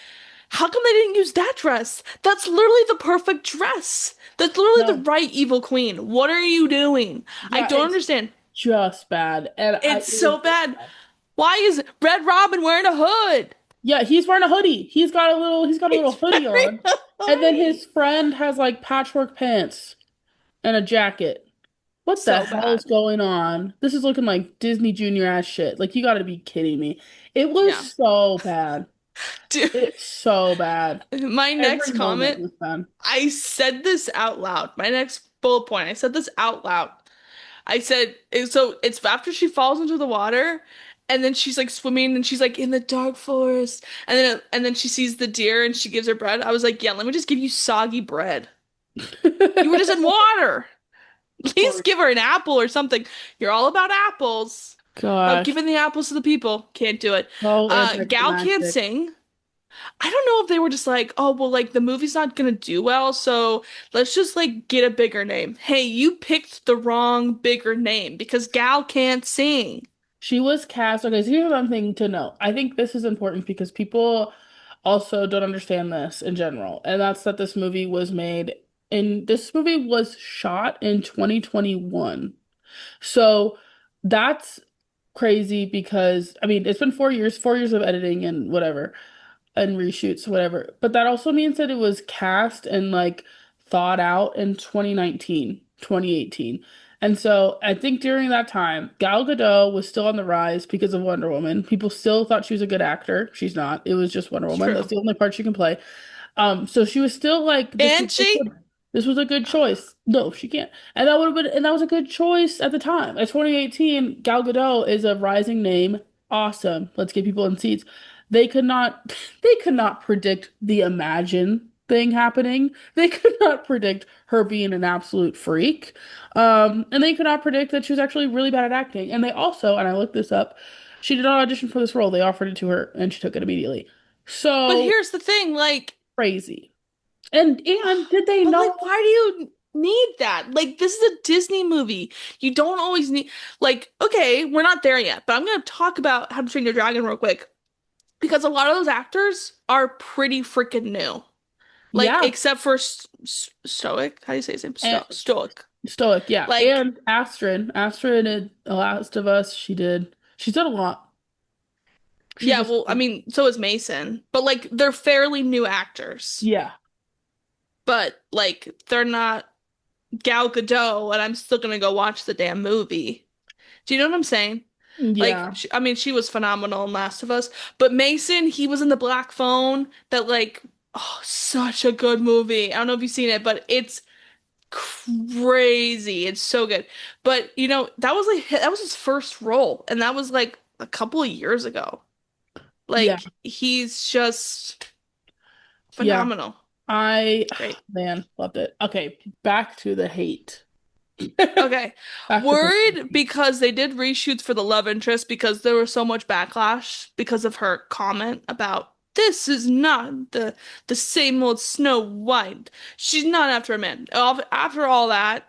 how come they didn't use that dress? That's literally the perfect dress. That's literally the No. right evil queen. What are you doing? I Yeah, don't it's understand. just bad. It's It was so just bad. bad. Why is Red Robin wearing a hood? Yeah, he's wearing a hoodie. He's got a little He's hoodie wearing on. a And then hoodie. his friend has like patchwork pants and a jacket. What the So hell bad. is going on? This is looking like Disney Junior ass shit. Like you got to be kidding me. It Yeah. was so bad. Dude, It's so bad. my next Every moment comment, was bad. I said this out loud. My next bullet point, I said this out loud. I said, so it's after she falls into the water and then she's like swimming and she's like in the dark forest and then she sees the deer and she gives her bread. I was like, yeah, let me just give you soggy bread. You were just in water. Of At least course. give her an apple or something. You're all about apples. No, Gosh, giving the apples to the people. Can't do it. so Gal can't anticlimactic. sing. I don't know if they were just like, oh, well, like the movie's not gonna do well, so let's just like get a bigger name. Hey, you picked the wrong bigger name because Gal can't sing. She was cast. Okay, so here's one thing to know. I think this is important because people also don't understand this in general, and that's that this movie was shot in 2021. So that's crazy because I mean it's been 4 years, 4 years of editing and whatever. And reshoots, whatever. But that also means that it was cast and like thought out in 2019, 2018. And so I think during that time, Gal Gadot was still on the rise because of Wonder Woman. People still thought she was a good actor. She's not. It was just Wonder It's Woman. true. That's the only part she can play. So she was still like, And she? this was a good choice. No, she can't. And that was a good choice at the time. At 2018, Gal Gadot is a rising name. Awesome. Let's get people in seats. They could not, they could not predict the Imagine thing happening. They could not predict her being an absolute freak. And they could not predict that she was actually really bad at acting. And they also, and I looked this up, she did not audition for this role. They offered it to her and she took it immediately. But So here's the thing, like, crazy. And did they but know? like, why do you? need that. Like, this is a Disney movie. You don't always need, like, okay, we're not there yet, but I'm gonna talk about How to Train Your Dragon real quick because a lot of those actors are pretty freaking new. Like, Yeah. except for Stoic. How do you say his name? And Stoic. Stoic, yeah. Like, And Astrid in The Last of Us, she's done a lot. She yeah, just, well, I mean, so is Mason, but like, they're fairly new actors. yeah. But like, they're not Gal Gadot, and I'm still gonna go watch the damn movie. Do you know what I'm saying? Like, Yeah. I mean, she was phenomenal in Last of Us, but Mason, he was in The Black Phone, that like, oh, such a good movie. I don't know if you've seen it, but it's crazy. It's so good. But that was like that was his first role, and that was like a couple of years ago. Yeah. Like, he's just Yeah. phenomenal. I, Great. man, loved it. Okay, back to the hate. Okay. Back to Worried Christine. because they did reshoots for the love interest because there was so much backlash because of her comment about this is not the same old Snow White. She's not after a man. After all that,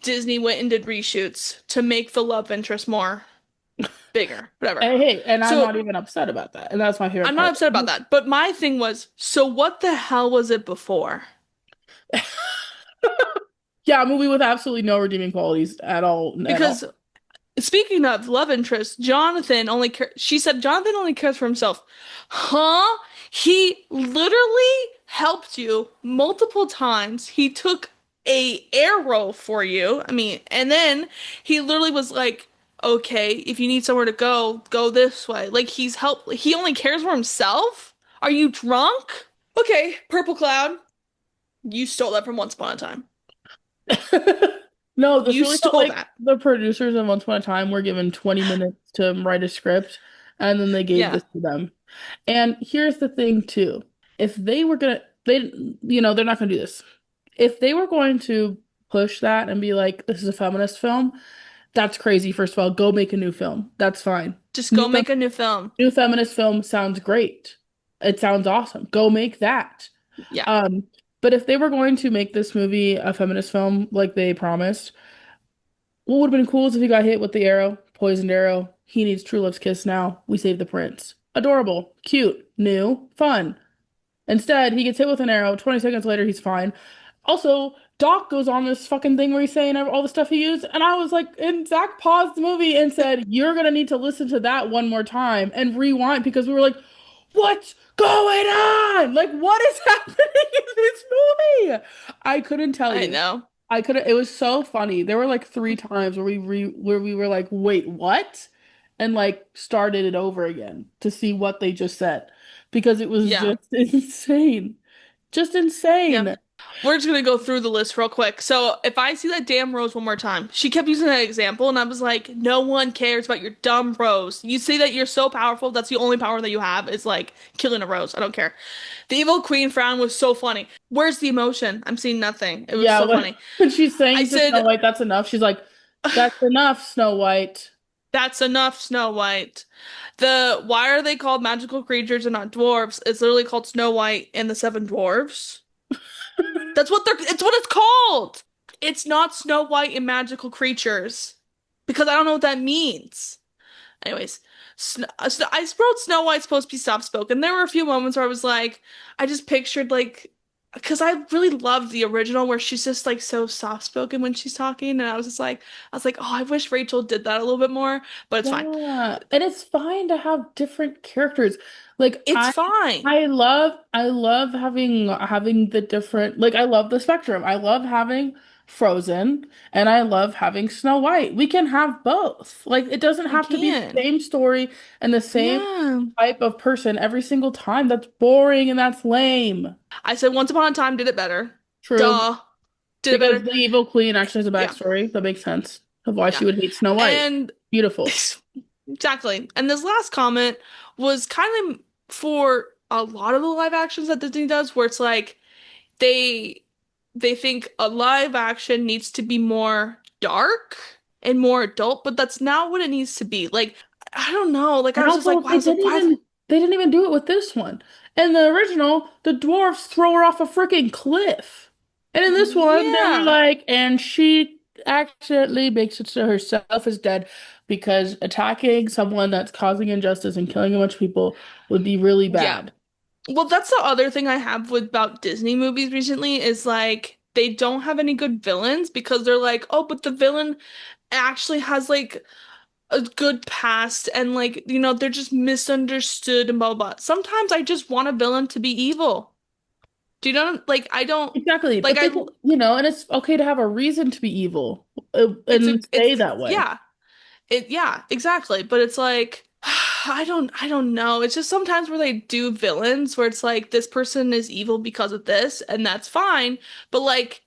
Disney went and did reshoots to make the love interest more bigger, whatever. Hey, and I'm So not even upset about that. And that's my favorite I'm not part. upset about that. But my thing was, so what the hell was it before? Yeah, a movie with absolutely no redeeming qualities at all, at Because all. speaking of love interest, she said Jonathan only cares for himself. Huh? He literally helped you multiple times. He took a arrow for you. I mean, and then he literally was like, "Okay, if you need somewhere to go, go this way." Like, he only cares for himself? Are you drunk? Okay, Purple Cloud, you stole that from Once Upon a Time. No, this You really felt stole like that. the producers of Once Upon a Time were given 20 minutes to write a script, and then they gave Yeah. this to them. And here's the thing too. If they were gonna, they're not gonna do this. If they were going to push that and be like, this is a feminist film, that's crazy. First of all, go make a new film. That's fine. Just New go fem make a new film. New feminist film sounds great. It sounds awesome. Go make that. Yeah. Um, but if they were going to make this movie a feminist film like they promised, what would have been cool is if he got hit with the arrow, poisoned arrow. He needs true love's kiss now. We save the prince. Adorable, cute, new, fun. Instead, he gets hit with an arrow. 20 seconds later, he's fine. Also, Doc goes on this fucking thing where he's saying all the stuff he used, and I was like, and Zach paused the movie and said, "You're gonna need to listen to that one more time and rewind," because we were like, "What's going on? Like, what is happening in this movie?" I couldn't tell I you. know. I couldn't. It was so funny. There were like three times where we were like, "Wait, what?" and like started it over again to see what they just said because it was Yeah. just insane. Just Yeah. insane. We're just gonna go through the list real quick. So if I see that damn rose one more time, she kept using that example, and I was like, no one cares about your dumb rose. You say that you're so powerful, that's the only power that you have is like killing a rose. I don't care. The evil queen frown was so funny. Where's the emotion? I'm seeing nothing. It was Yeah, so funny. when she's I saying to Snow said, White, "That's enough," she's like, "That's enough, Snow White." that's enough, Snow White. Why are they called magical creatures and not dwarves? It's literally called Snow White and the Seven Dwarves. It's what it's called. It's not Snow White and magical creatures because I don't know what that means. Anyways, I wrote Snow White's supposed to be soft spoken. There were a few moments where I was like, I just pictured like, because I really loved the original where she's just like so soft spoken when she's talking, and I was like, oh, I wish Rachel did that a little bit more, but it's fine. Yeah, and it's fine to have different characters. Like It's fine. I love having the different like I love the spectrum. I love having Frozen and I love having Snow White. We can have both. Like it doesn't We have to be the can. same story and the same Yeah. type of person every single time. That's boring and that's lame. I said Once Upon a Time did it better. True. Duh. Did it Because better. the evil queen actually has a Yeah. backstory that makes sense of why Yeah. she would hate Snow White. And Beautiful. exactly. And this last comment was kind of for a lot of the live actions that Disney does, where it's like they they think a live action needs to be more dark and more adult, but that's not what it needs to be. Like, I don't know. Like, I And was just like, also, why is it why? they didn't even do it with this one. In the original, the dwarfs throw her off a freaking cliff. And in this one, they were Yeah. like, and she accidentally makes it so herself is dead because attacking someone that's causing injustice and killing a bunch of people would be really Yeah. bad. Well, that's the other thing I have with about Disney movies recently is like they don't have any good villains because they're like, oh, but the villain actually has like a good past and like, they're just misunderstood and blah blah blah. Sometimes I just want a villain to be evil. Do you know? Like I don't Exactly. like But they can, and it's okay to have a reason to be evil and stay that way. yeah. Yeah, exactly. But it's like I don't know. It's just sometimes where they do villains where it's like this person is evil because of this and that's fine, but like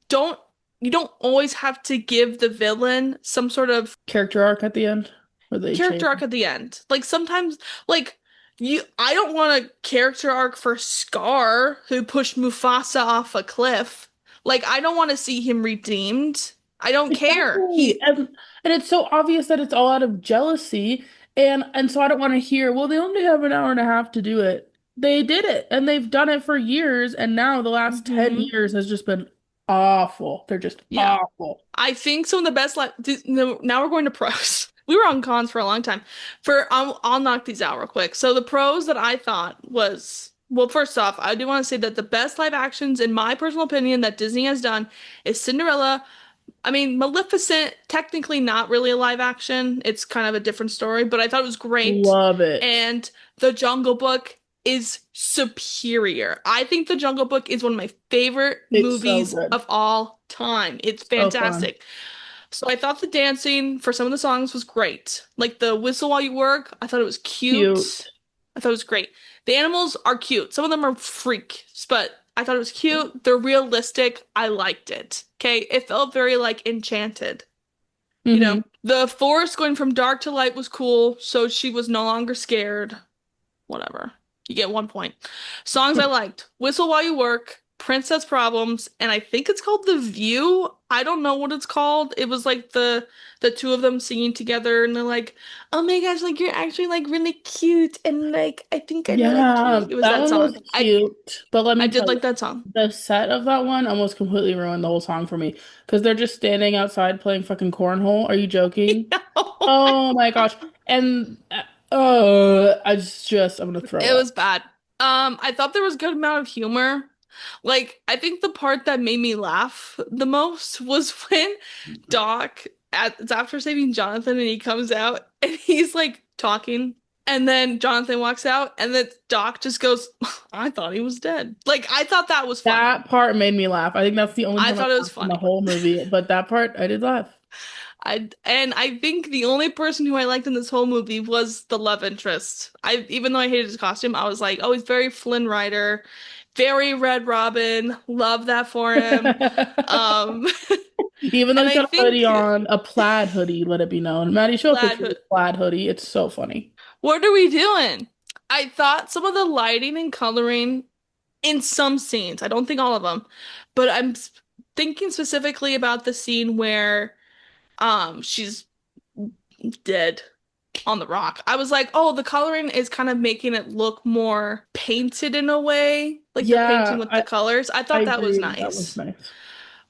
don't you don't always have to give the villain some sort of Character arc at the end where they character change. arc at the end. Like sometimes like I don't want a character arc for Scar who pushed Mufasa off a cliff. Like I don't want to see him redeemed. I don't care. Exactly. And it's so obvious that it's all out of jealousy. And so I don't want to hear, well, they only have an hour and a half to do it. They did it and they've done it for years. And now the last 10 Hmm. years has just been awful. They're just Yeah. awful. I think some of the best no, now we're going to pros. We were on cons for a long time. I'll knock these out real quick. So the pros that I thought was well, first off, I do want to say that the best live actions, in my personal opinion, that Disney has done is Cinderella. I mean, Maleficent, technically not really a live action. It's kind of a different story, but I thought it was great. Love it. And The Jungle Book is superior. I think The Jungle Book is one of my favorite It's so movies good. of all time. It's So fun. fantastic. So I thought the dancing for some of the songs was great. Like the Whistle While You Work, I thought it was Cute. cute. I thought it was great. The animals are cute. Some of them are freaks, but I thought it was cute. They're realistic. I liked it. Okay, it felt very like enchanted. Hmm. The forest going from dark to light was cool, so she was no longer scared. Whatever. You get 1 point. Songs I liked: Whistle While You Work, Princess Problems, and I think it's called The View. I don't know what it's called. It was like the two of them singing together and they're like, "Oh my gosh, like you're actually like really cute and like I think I like Yeah, you." It was that that one was song. cute. But let I me did tell you, like that song. the set of that one almost completely ruined the whole song for me because they're just standing outside playing fucking cornhole. Are you joking? Oh my gosh. And I'm gonna throw It up. was bad. I thought there was a good amount of humor. Like, I think the part that made me laugh the most was when Doc, it's after saving Jonathan, and he comes out and he's like talking, and then Jonathan walks out, and then Doc just goes, I thought he was dead. Like, I thought that was funny. That part made me laugh. I think that's the only I time I thought it was laughed in the funny. whole movie, but that part I did laugh. I think the only person who I liked in this whole movie was the love interest. Even though I hated his costume, I was like, oh, he's very Flynn Rider, very Red Robin. Love that for him. Um, Even though and he's I got a hoodie think on, a plaid hoodie, let it be known. Maddie, show a Plaid picture of the Hood. plaid hoodie. It's so funny. What are we doing? I thought some of the lighting and coloring in some scenes, I don't think all of them, but thinking specifically about the scene where she's dead on the rock. I was like, oh, the coloring is kind of making it look more painted in a way, like they're painting Yeah, with the colors. I I thought that was agree. That was nice. nice.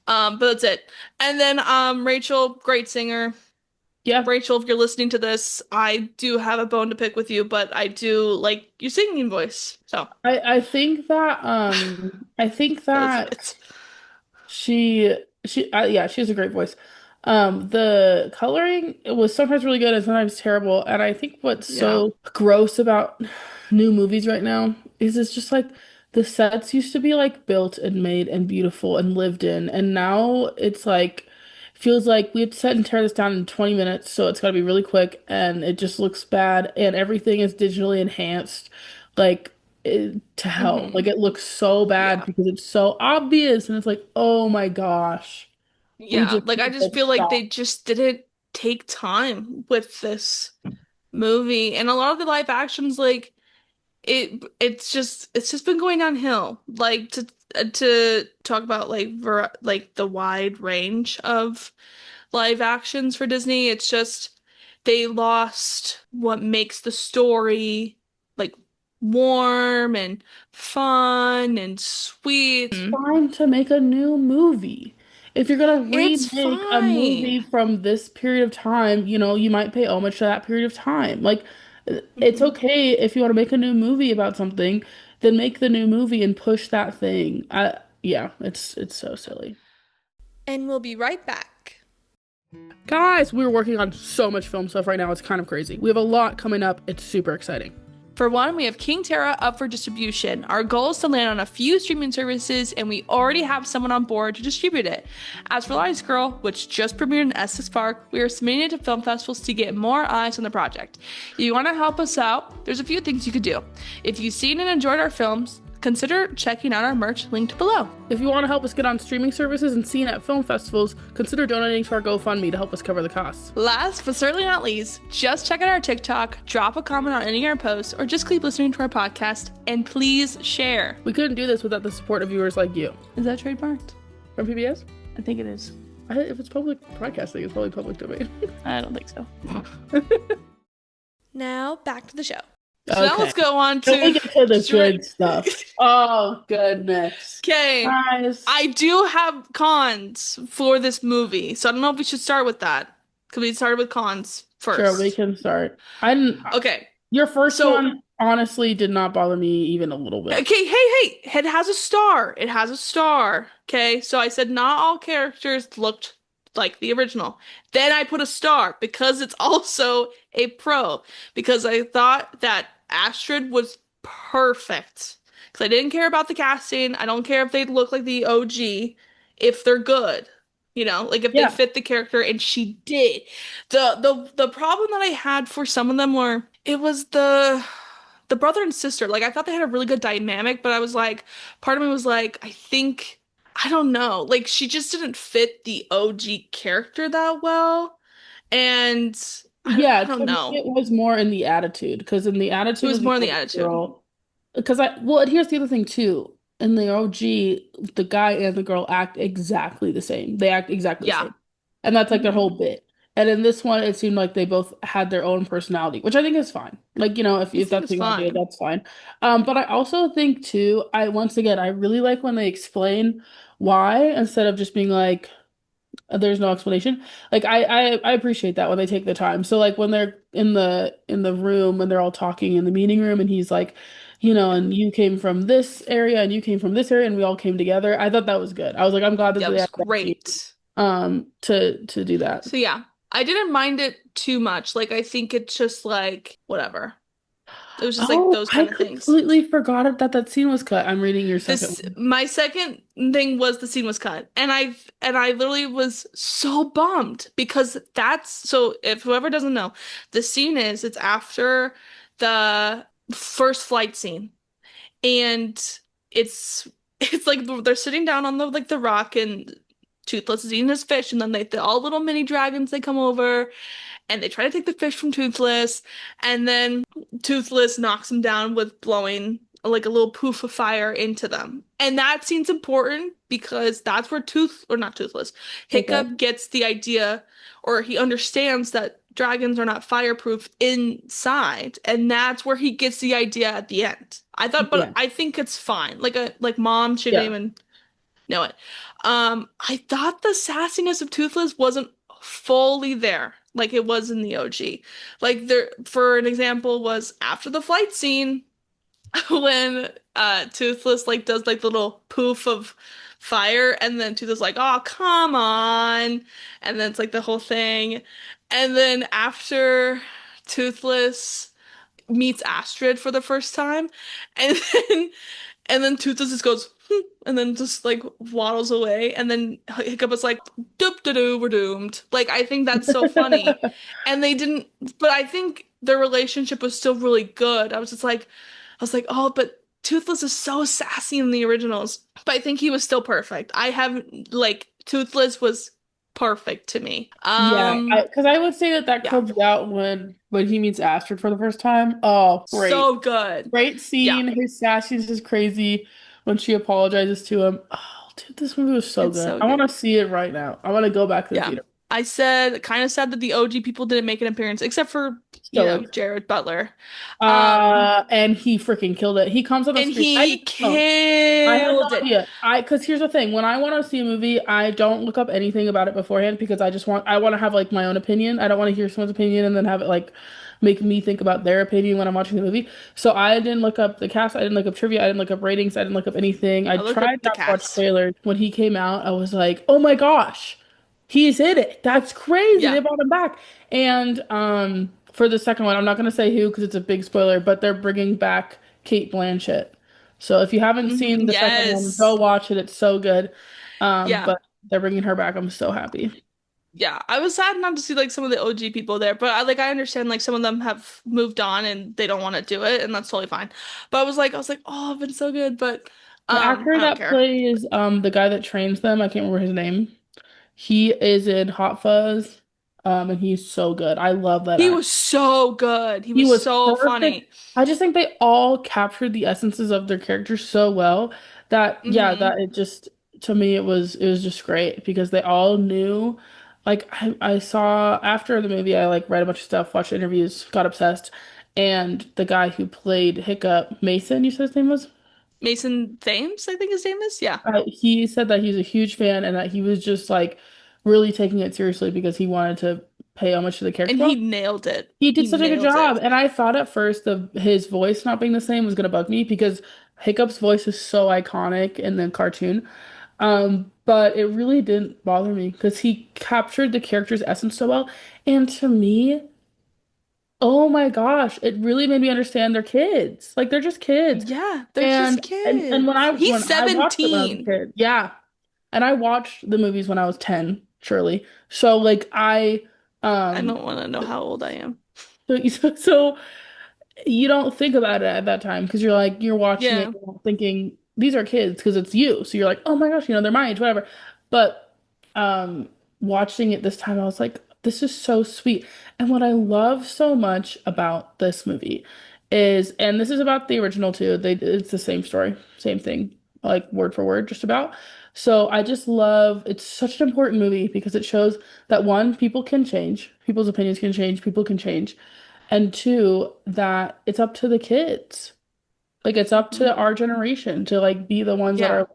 But that's it. And then Rachel, great singer. Yeah, Rachel, if you're listening to this, I do have a bone to pick with you, but I do like your singing voice. So I think that's that it. yeah, she has a great voice. The coloring was sometimes really good and sometimes terrible. And I think what's Yeah. so gross about new movies right now is it's just like the sets used to be like built and made and beautiful and lived in, and now it's like feels like we have to set and tear this down in 20 minutes, so it's got to be really quick and it just looks bad and everything is digitally enhanced like to hell. Like Hmm. it looks so bad Yeah. because it's so obvious and it's like, "Oh my gosh. We Yeah. just Like I need just to feel like they stop." just didn't take time with this movie. And a lot of the live actions, like it's just been going downhill. Like to talk about like like the wide range of live actions for Disney, it's just they lost what makes the story like warm and fun and sweet. Fine to make a new movie. If you're gonna It's remake a movie fine. from this period of time, you might pay homage to that period of time. Like, it's Mhm. okay if you want to make a new movie about something, then make the new movie and push that thing. Yeah, it's so silly. And we'll be right back. Guys, we're working on so much film stuff right now. It's kind of crazy. We have a lot coming up. It's super exciting. For one, we have King Terra up for distribution. Our goal is to land on a few streaming services, and we already have someone on board to distribute it. As for Lies Girl, which just premiered in Essex Park, we are submitting it to film festivals to get more eyes on the project. If you want to help us out, there's a few things you could do. If you've seen and enjoyed our films, consider checking out our merch linked below. If you want to help us get on streaming services and seen at film festivals, consider donating to our GoFundMe to help us cover the costs. Last but certainly not least, just check out our TikTok, drop a comment on any of our posts, or just keep listening to our podcast, and please share. We couldn't do this without the support of viewers like you. Is that trademarked? From PBS? I think it is. If it's public broadcasting, it's probably public domain. I don't think so. Now, back to the show. So Okay. now let's go on Can we to... get to the good stuff? Oh, goodness. Okay, Guys. I do have cons for this movie, so I don't know if we should start with that. Because we started with cons first. Sure, we can start. I didn't. Okay, Your first so... one honestly did not bother me even a little bit. Okay, hey, it has a star. It has a star. Okay, so I said not all characters looked like the original. Then I put a star because it's also a pro. Because I thought that Astrid was perfect. Because I didn't care about the casting. I don't care if they look like the OG, if they're good. Like if they Yeah. fit the character, and she did. The problem that I had for some of them were it was the brother and sister. Like I thought they had a really good dynamic, but I was like, part of me was like, I don't know. Like she just didn't fit the OG character that well. And Yeah, I to don't me, know. it was more in the attitude. Because in the It attitude was of the more in the older attitude. girl, well, and here's the other thing too. In the OG, the guy and the girl act exactly the same. They act exactly the Yeah. same. And that's like their Hmm. whole bit. And in this one, it seemed like they both had their own personality, which I think is fine. Like, I if think that's it's what you want to do, fine. that's fine. But I also think too, once again, I really like when they explain why instead of just being like, there's no explanation. Like I appreciate that when they take the time. So like when they're in the room when they're all talking in the meeting room and he's like, and you came from this area and you came from this area and we all came together. I thought that was good. I was like, I'm glad that That they was had that scene, great. to do that. So yeah, I didn't mind it too much. Like I think it's just like whatever. It was just like Oh, those I kind of things. completely forgot that scene was cut. I'm reading your second This one. my second thing was the scene was cut. And I literally was so bummed because that's so if whoever doesn't know, the scene is it's after the first flight scene. And it's it's like they're sitting down on the rock and Toothless is eating his fish and then the all little mini dragons they come over and they try to take the fish from Toothless, and then Toothless knocks him down with blowing like a little poof of fire into them. And that scene's important because that's where or not Toothless, Okay. Hiccup gets the idea, or he understands that dragons are not fireproof inside, and that's where he gets the idea at the end. I thought, but Yeah. I think it's fine. Like mom shouldn't Yeah. even know it. I thought the sassiness of Toothless wasn't fully there like it was in the OG. Like there, for an example, was after the flight scene when Toothless like does like the little poof of fire, and then Toothless like, oh come on, and then it's like the whole thing, and then after Toothless meets Astrid for the first time, and then and then Toothless just goes, "Hmm," and then just like waddles away. And then Hiccup was like, doop doo doo, we're doomed. Like, I think that's so funny. And they didn't, but I think their relationship was still really good. I was like, oh, but Toothless is so sassy in the originals. But I think he was still perfect. Toothless was perfect to me. Yeah, because I would say that Yeah, comes out when he meets Astrid for the first time. Oh, great. so good. Great Yeah, scene. His sassiness is crazy when she apologizes to him. Oh, dude, this movie was so it's good. so I want good. to see it right now. I want to go back to the Yeah. theater. I said kind of sad that the OG people didn't make an appearance, except for, Stoic. Jared Butler. Um, And he freaking killed it. He comes on the and screen. I he didn't know. I had no killed it. idea. Because here's the thing, when I want to see a movie, I don't look up anything about it beforehand because I want to have like my own opinion. I don't want to hear someone's opinion and then have it like make me think about their opinion when I'm watching the movie. So I didn't look up the cast, I didn't look up trivia, I didn't look up ratings, I didn't look up anything. I I look tried up the not to watch cast. trailers. When he came out, I was like, "Oh my gosh. He's in it. That's crazy. They Yeah. brought him back." And for the second one, I'm not gonna say who because it's a big spoiler, but they're bringing back Kate Blanchett. So if you haven't seen the second one, go Yes. watch it. It's so good. Yeah. But they're bringing her back. I'm so happy. Yeah. I was sad not to see like some of the OG people there, but I understand like some of them have moved on and they don't want to do it, and that's totally fine. But I was like, oh, it's been so good, but The actor I don't that care. plays the guy that trains them, I can't remember his name. He is in Hot Fuzz, and he's so good. I love that He actor. was so good. He He was was so perfect. funny. I just think they all captured the essences of their characters so well that yeah, Hmm. that it just to me it was just great because they all knew like I saw after the movie I like read a bunch of stuff, watched interviews, got obsessed, and the guy who played Hiccup, Mason, you said his name was? Mason Thames, I think his name is. Yeah. He said that he's a huge fan and that he was just like really taking it seriously because he wanted to pay homage to the character. And he Well, nailed it. he He did such a good nailed job. it. And I thought at first of his voice not being the same was gonna bug me because Hiccup's voice is so iconic in the cartoon. But it really didn't bother me because he captured the character's essence so well. And to me, oh my gosh, it really made me understand they're kids. Like they're just kids. Yeah, they're just And when kids. He's I watched it when I was a 17. kid, yeah. And I watched the movies when I was 10, surely. So like I I um don't want to know how old I am. so you don't think about it at that time because you're like you're watching it Yeah. you're not thinking these are kids because it's you. So you're like, "Oh my gosh, they're my age, whatever." But um watching it this time I was like, "This is so sweet." And what I love so much about this movie is and this is about the original too. It's the same story, same thing, like word for word just about. So I just love it's such an important movie because it shows that one, people can change, people's opinions can change, people can change. And two, that it's up to the kids. Like it's up Mhm. to our generation to like be the ones that Yeah. are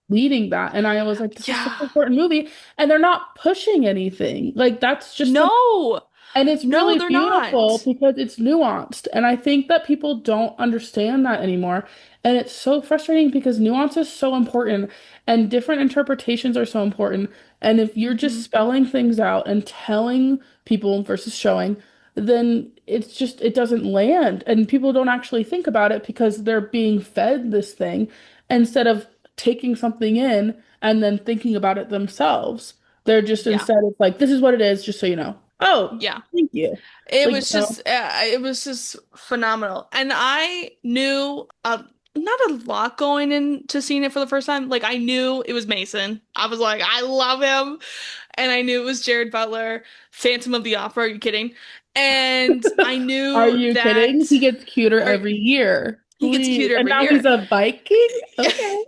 leading that. And I was like, this is such an Yeah. important movie. And they're not pushing anything. Like that's just the No. and it's No, really they're beautiful not. because it's nuanced. And I think that people don't understand that anymore. And it's so frustrating because nuance is so important and different interpretations are so important. And if you're just Hmm. spelling things out and telling people versus showing, then it's just, it doesn't land. And people don't actually think about it because they're being fed this thing instead of taking something in and then thinking about it themselves. They're just Yeah. instead, it's like, this is what it is, just so you know. Oh, Yeah. thank you. It Like, was just it was just phenomenal. And I knew not a lot going into seeing it for the first time. Like I knew it was Mason. I was like, I love him. And I knew it was Jared Butler, Phantom of the Opera. Are you kidding? And I are knew you kidding? that He gets cuter are every year. he gets Please. cuter And every now he's year. a Viking? Okay.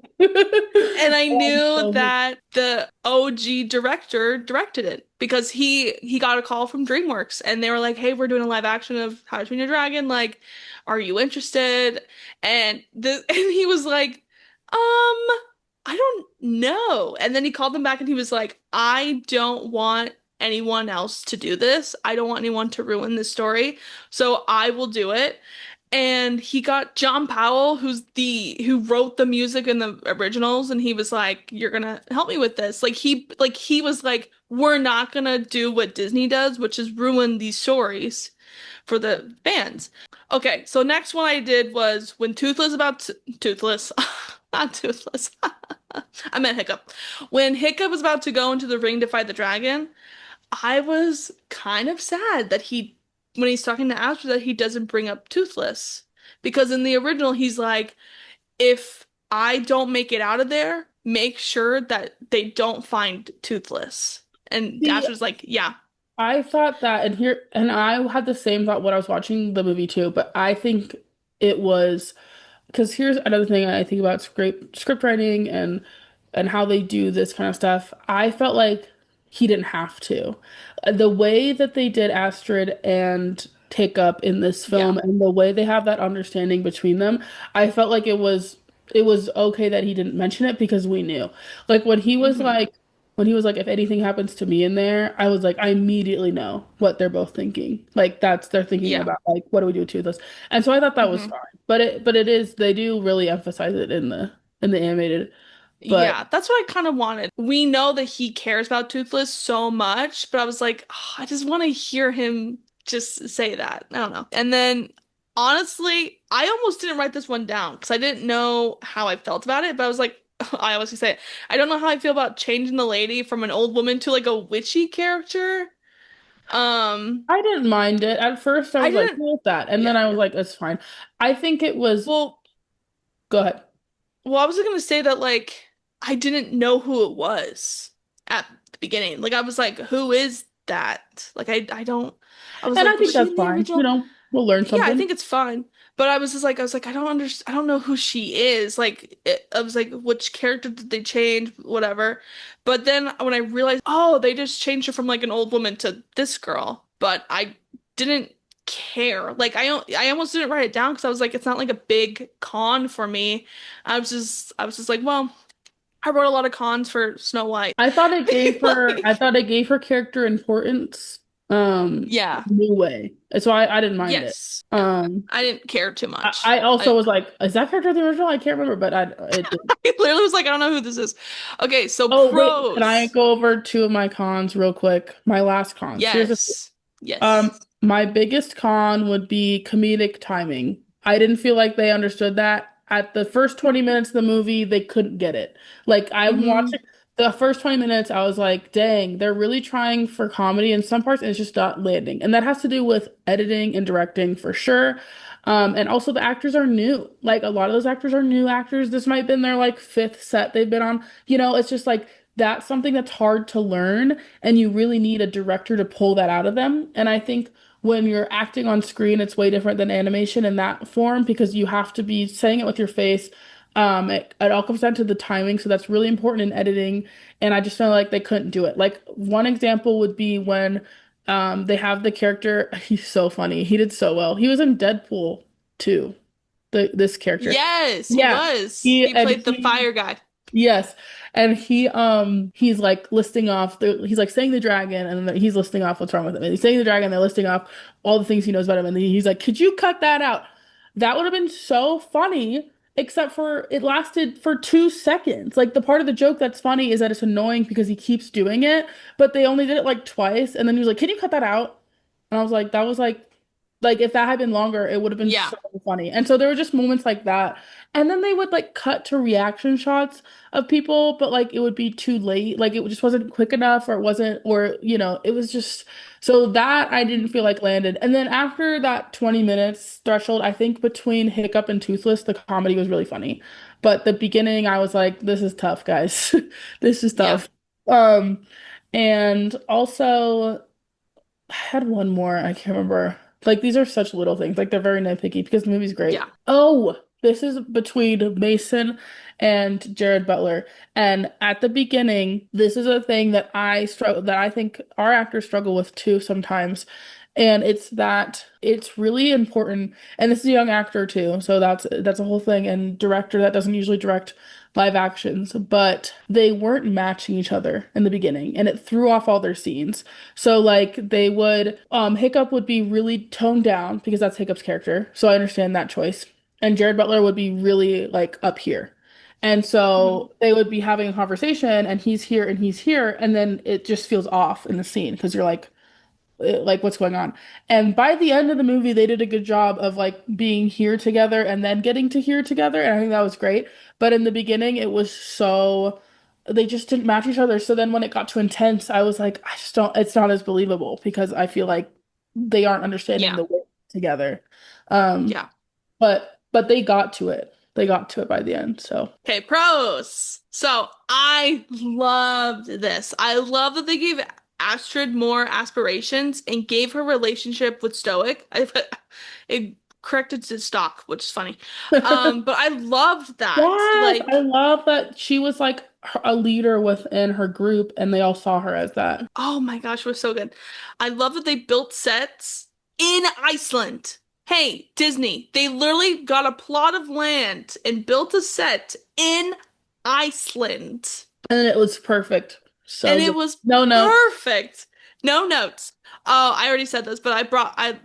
And I I'm knew so hooked. that the OG director directed it because he got a call from DreamWorks and they were like, "Hey, we're doing a live action of How to Train Your Dragon. Like, are you interested?" And the and he was like, I don't know." And then he called them back and he was like, "I don't want anyone else to do this. I don't want anyone to ruin this story. So I will do it." And he got John Powell, who wrote the music in the originals, and he was like, "You're gonna help me with this." He was like, "We're not gonna do what Disney does, which is ruin these stories for the fans." Okay, so next one I did was when Toothless, not Toothless. I meant Hiccup. When Hiccup was about to go into the ring to fight the dragon, I was kind of sad that when he's talking to Asher, that he doesn't bring up Toothless. Because in the original, he's like, if I don't make it out of there, make sure that they don't find Toothless. And See, Asher's like, yeah, I thought that, and I had the same thought when I was watching the movie too, but I think it was because here's another thing I think about script writing and how they do this kind of stuff. I felt like he didn't have to. The way that they did Astrid and Hiccup in this Yeah. film and the way they have that understanding between them, I felt like it was okay that he didn't mention it because we knew. Like Hmm. when he was like if anything happens to me in there, I was like I immediately know what they're both thinking. Like that's they're thinking Yeah. about like what do we do with Toothless? And so I thought that was Hmm. fine. But it is they do really emphasize it in the animated. But Yeah, that's what I kind of wanted. We know that he cares about Toothless so much, but I was like, "Oh, I just want to hear him just say that." I don't know. And then honestly, I almost didn't write this one down because I didn't know how I felt about it, but I was like, I always say it. I don't know how I feel about changing the lady from an old woman to like a witchy character. Um, I didn't mind it. At first I I was like, didn't, cool with that. And then yeah. I was like, it's fine. I think it was Well, go ahead. Well, I was gonna say that like I didn't know who it was at the beginning. Like I was like, who is that? Like I don't I was And I like, was think she that's in the fine. original? We'll learn Yeah, I something. think it's fine. But I was like, I don't understand. I don't know who she is. I was like, which character did they change? Whatever. But then when I realized, oh, they just changed her from like an old woman to this girl. But I didn't care. Like I almost didn't write it down because I was like, it's not like a big con for me. I was just like, well, I wrote a lot of cons for Snow White. I Like, thought it gave her character importance yeah, a new way. So I didn't mind it. yes, yeah. Um I didn't care too I, much. I also I was like, is that character the original? I can't remember, but it didn't. I literally was like, I don't know who this is. Okay, so Oh wait, can I pros. go over two of my cons real quick? My last cons. Here's a Yes. Yes. My biggest con would be comedic timing. I didn't feel like they understood that. At the first 20 minutes of the movie, they couldn't get it. Like I'm Hmm. watching the first 20 minutes, I was like, dang, they're really trying for comedy in some parts, and it's just not landing. And that has to do with editing and directing for sure. And also the actors are new. Like a lot of those actors are new actors. This might have been their like fifth set they've been on. It's just like that's something that's hard to learn, and you really need a director to pull that out of them. And I think when you're acting on screen, it's way different than animation in that form because you have to be saying it with your face. It all comes down to the timing, so that's really important in editing. And I just feel like they couldn't do it. Like one example would be when they have the character. He's so funny. He did so well. He was in Deadpool too. This character. Yes, he Yeah. was. He He and played the he fire guy. Yes. And he's like listing off he's like saying the dragon and then he's listing off what's wrong with him. And he's saying the dragon, they're listing off all the things he knows about him. And then he's like, could you cut that out? That would have been so funny, except for it lasted for 2 seconds. Like the part of the joke that's funny is that it's annoying because he keeps doing it, but they only did it like twice. And then he was like, can you cut that out? And I was like, that was like if that had been longer, it would have been Yeah. so funny. And so there were just moments like that. And then they would like cut to reaction shots of people, but like it would be too late. Like it just wasn't quick enough, or it wasn't, or it was just so that I didn't feel like landed. And then after that 20 minutes threshold, I think between Hiccup and Toothless, the comedy was really funny. But the beginning, I was like, this is tough, guys. This is Yeah. tough. Um, and also I had one more. I can't remember. Like these are such little things. Like they're very nitpicky because the movie's great. Yeah. Oh, this is between Mason and Jared Butler. And at the beginning, this is a thing that I think our actors struggle with too sometimes. And it's that it's really important. And this is a young actor too, so that's a whole thing. And director that doesn't usually direct live actions, but they weren't matching each other in the beginning, and it threw off all their scenes. So like they would Hiccup would be really toned down because that's Hiccup's character. So I understand that choice. And Jared Butler would be really like up here. And Hmm. so they would be having a conversation and he's here and then it just feels off in the scene because you're like what's going on. And by the end of the movie, they did a good job of like being here together and then getting to here together. And I think that was great. But in the beginning, it was so they just didn't match each other. So then when it got too intense, I was like, I just don't, it's not as believable because I feel like they aren't understanding Yeah. the way together. Um, Yeah. but they got to it. They got to it by the end. So Okay, pros. So I loved this. I love that they gave Astrid more aspirations and gave her relationship with Stoic. It corrected to Stock, which is funny. But I loved that. yes, Like, I love that she was like a leader within her group, and they all saw her as that. Oh my gosh, it was so good. I love that they built sets in Iceland. Hey, Disney, they literally got a plot of land and built a set in Iceland. And it was perfect. And So it good. was No notes. perfect. No notes. Oh, I already said this, but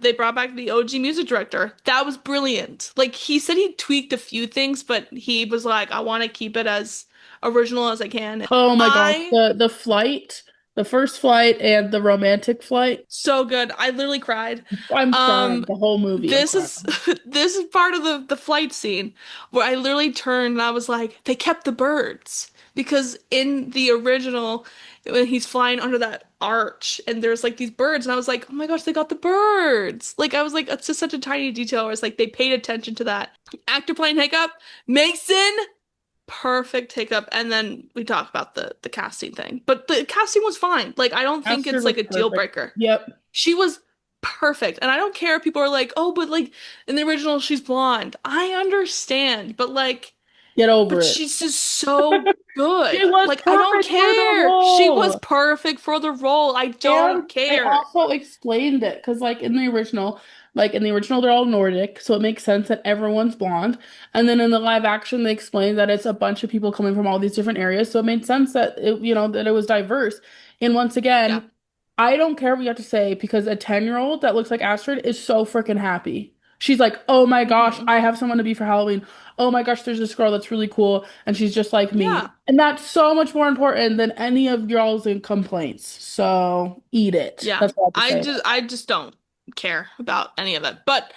they brought back the OG music director. That was brilliant. Like he said he tweaked a few things, but he was like, I want to keep it as original as I can. Oh my gosh, I the flight, the first flight and the romantic flight. So good. I literally cried. I'm crying Um, the whole movie. I'm this is crying. this is part of the flight scene where I literally turned and I was like, they kept the birds because in the original when he's flying under that arch and there's like these birds and I was like, oh my gosh, they got the birds. Like I was like, it's just such a tiny detail where it's like they paid attention to that. Actor playing Hiccup, Mason. Perfect hiccup, and then we talk about the casting thing. But the casting was fine. Like I don't think Astrid it's was like a deal perfect. breaker. Yep. She was perfect. And I don't care if people are like, "Oh, but like in the original she's blonde." I understand, but like Get over but it. she's just so She good. was Like I don't perfect for the care. She was role. perfect for the role. I don't And they care. also explained it because, like in the original, they're all Nordic, so it makes sense that everyone's blonde. And then in the live action, they explained that it's a bunch of people coming from all these different areas, so it made sense that that it was diverse. And once Yeah. again, I don't care what you have to say because a 10-year-old that looks like Astrid is so freaking happy. She's like, "Oh my gosh, Hmm. I have someone to be for Halloween. Oh my gosh, there's this girl that's really cool and she's just like me." Yeah. And that's so much more important than any of y'all's complaints. So eat it. Yeah. That's all I have to say. I just don't care about any of it. But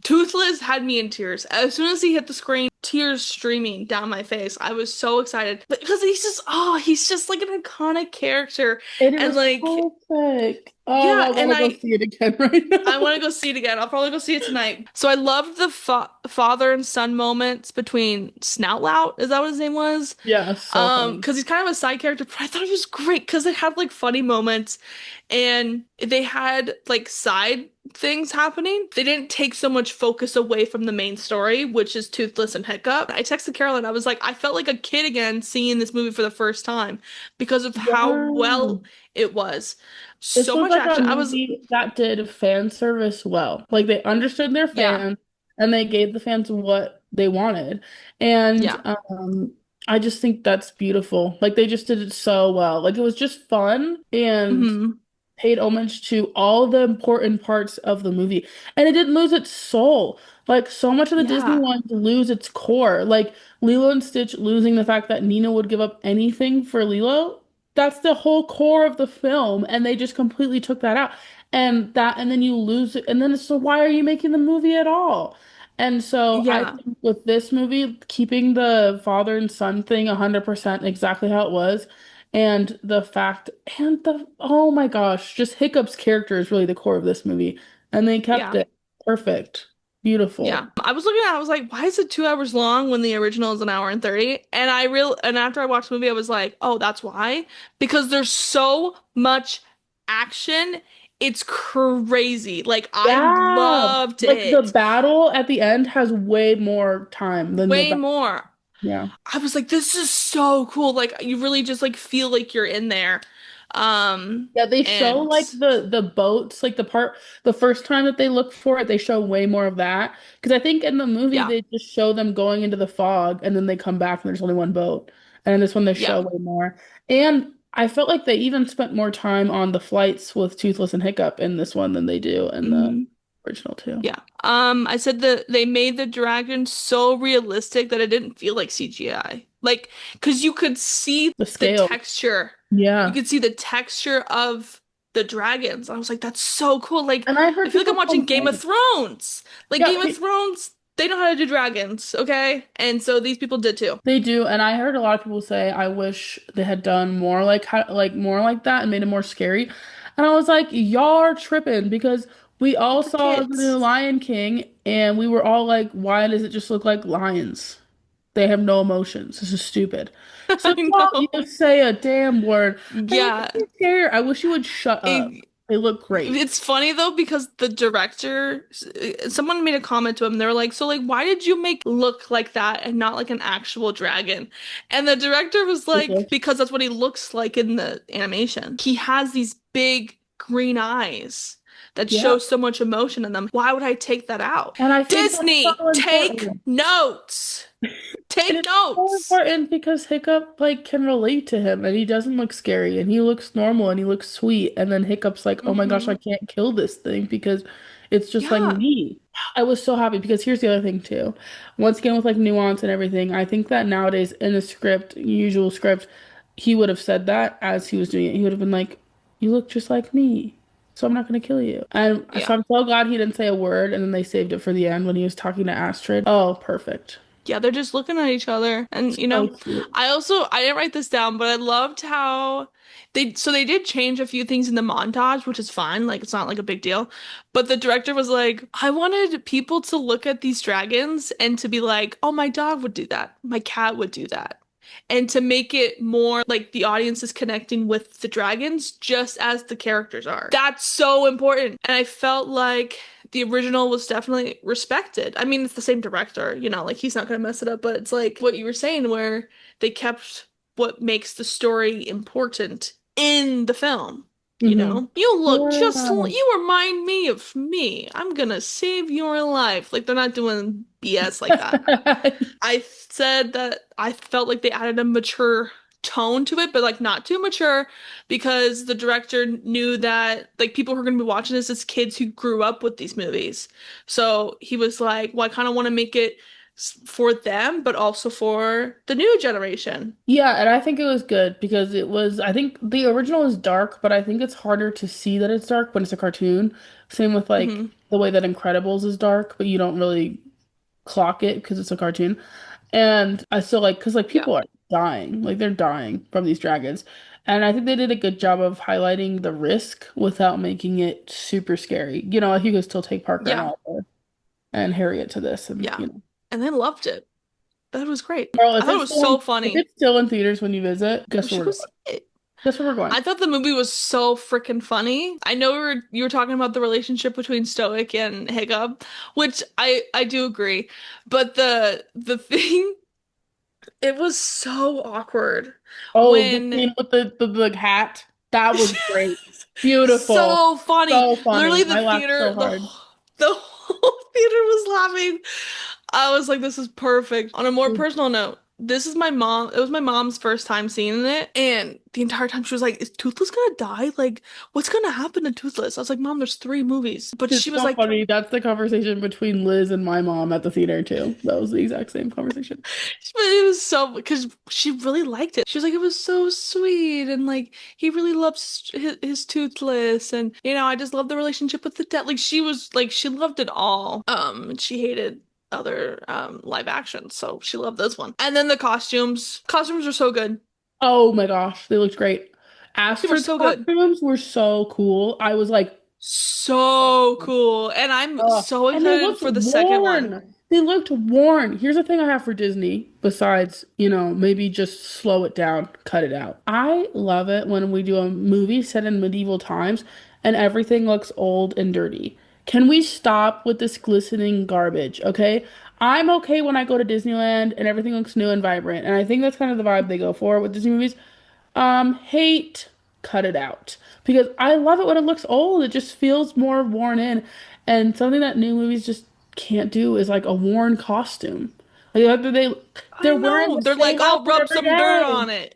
Toothless had me in tears. As soon as he hit the screen, tears streaming down my face. I was so excited because he's just like an iconic character. It And was like, perfect. Oh, yeah, I want and to go see it again right I now. want to go see it again. I'll probably go see it tonight. So I loved the father and son moments between Snoutlout. Is that what his name was? Yeah, so funny. Because he's kind of a side character, but I thought it was great because it had like funny moments and they had like side things happening. They didn't take so much focus away from the main story, which is Toothless and Hiccup. I texted Carolyn, I was like, I felt like a kid again seeing this movie for the first time because of how Yeah. well it was. This So was much like a action. I was, movie that did fan service well. Like they understood their yeah, fans and they gave the fans what they wanted. And yeah. I just think that's beautiful. Like they just did it so well. Like it was just fun and Hmm. paid homage to all the important parts of the movie. And it didn't lose its soul. Like so much of the Disney Yeah, ones lose its core. Like Lilo and Stitch losing the fact that Nina would give up anything for Lilo. That's the whole core of the film, and they just completely took that out. And then you lose it, and then so why are you making the movie at all? And so I yeah, think with this movie, keeping the father and son thing 100% exactly how it was, and the fact and the oh my gosh, just Hiccup's character is really the core of this movie. And they kept yeah, it perfect. yeah. Beautiful. I was looking at it, I was like, why is it 2 hours long when the original is an hour and 30? And after I watched the movie, I was like, oh, that's why. Because there's so much action. It's crazy. Like I Yeah. loved Like the it. battle at the end has way more time than the Way battle. more. Yeah. I was like, this is so cool. Like you really just like feel like you're in there. Yeah, they show And like the boats, like the first time that they look for it, they show way more of that. Because I think in the movie yeah, they just show them going into the fog and then they come back and there's only one boat. And in this one they yeah. show way more. And I felt like they even spent more time on the flights with Toothless and Hiccup in this one than they do in the Mhm. original too. Yeah. I said that they made the dragon so realistic that it didn't feel like CGI. Like, because you could see The the scale. texture. You Yeah. could see the texture of the dragons. I was like, that's so cool. Like, And I I heard feel like I'm people watching Game of complain. Thrones. Like, Yeah, Game of Thrones, they know how to do dragons, okay? And so these people did too. they do, and I heard a lot of people say I wish they had done more more like that and made it more scary. And I was like, y'all are tripping because we all For saw the new kids. Lion King and we were all like, why does it just look like lions? They have no emotions. This is stupid. So I y'all, know. you say a damn word and it Yeah. makes me scared. I wish you would shut It, up. They look great. It's funny though because the director, someone made a comment to him. They were like, "So like, why did you make look like that and not like an actual dragon?" And the director was like, "Because that's what he looks like in the animation. He has these big green eyes that Yeah. show so much emotion in them. Why would I take that out? And I think that's Disney, so take important. notes. And Take it's so notes." important because Hiccup like can relate to him and he doesn't look scary and he looks normal and he looks sweet. And then Hiccup's like, oh my gosh, I Hmm. can't kill this thing because it's just like Yeah. me. I was so happy because here's the other thing too. Once again, with like nuance and everything, I think that nowadays in the script, usual script, he would have said that as he was doing it. He would have been like, you look just like me. So I'm not gonna kill you. And Yeah. so I'm so glad he didn't say a word and then they saved it for the end when he was talking to Astrid. Oh, perfect. Yeah, they're just looking at each other. And So cute. I didn't write this down, but I loved how they did change a few things in the montage, which is fine. Like it's not like a big deal. But the director was like, I wanted people to look at these dragons and to be like, oh, my dog would do that. My cat would do that. And to make it more like the audience is connecting with the dragons just as the characters are. That's so important. And I felt like the original was definitely respected. I mean, it's the same director, like he's not gonna mess it up, but it's like what you were saying, where they kept what makes the story important in the film. Hmm. You look just, Yeah. you remind me of me. I'm gonna save your life. Like they're not doing BS like that. I said that I felt like they added a mature tone to it, but like not too mature because the director knew that like people who are going to be watching this as kids who grew up with these movies. So he was like, well, I kind of want to make it for them, but also for the new generation. Yeah, and I think it was good because I think the original is dark, but I think it's harder to see that it's dark when it's a cartoon. Same with like Hmm. the way that Incredibles is dark, but you don't really clock it because it's a cartoon. And I still like, because like Yeah. people are dying, like they're dying from these dragons. And I think they did a good job of highlighting the risk without making it super scary. Like you could still take Parker and Yeah. Oliver and Harriet to this and Yeah. And they loved it. That was great. Girl, I thought it was so if funny. it's still in theaters when you visit, We guess where should we're go going. see it. Guess where we're going. I thought the movie was so freaking funny. I know you were talking about the relationship between Stoic and Hiccup, which I do agree. But the thing, it was so awkward Oh, the when scene with the hat. That was great. Beautiful. so funny. So Literally funny. the I laughed theater, so hard. the whole theater was laughing. I was like, this is perfect. On a more personal note, this is my mom. It was my mom's first time seeing it. And the entire time she was like, is Toothless gonna die? Like, what's gonna happen to Toothless? I was like, Mom, there's three movies. But It's she was so like, funny. That's the conversation between Liz and my mom at the theater too. That was the exact same conversation. but it was so, because she really liked it. She was like, it was so sweet. And like, he really loves his Toothless. And, I just love the relationship with the dad. Like, she was like, she loved it all. She hated other live action, so she loved this one. And then the costumes were so good. Oh my gosh, they looked great. They were Astrid's so good. costumes were so cool. I was like, So cool. And I'm so and they excited looked for the second one. worn. They looked worn. Here's the thing I have for Disney, besides, maybe just slow it down, cut it out. I love it when we do a movie set in medieval times and everything looks old and dirty. Can we stop with this glistening garbage, okay? I'm okay when I go to Disneyland and everything looks new and vibrant, and I think that's kind of the vibe they go for with Disney movies. Hate, cut it out. Because I love it when it looks old. It just feels more worn in. And something that new movies just can't do is like a worn costume. Like they're I wearing know. the They're same like, I'll outfit rub every some dirt day. on it.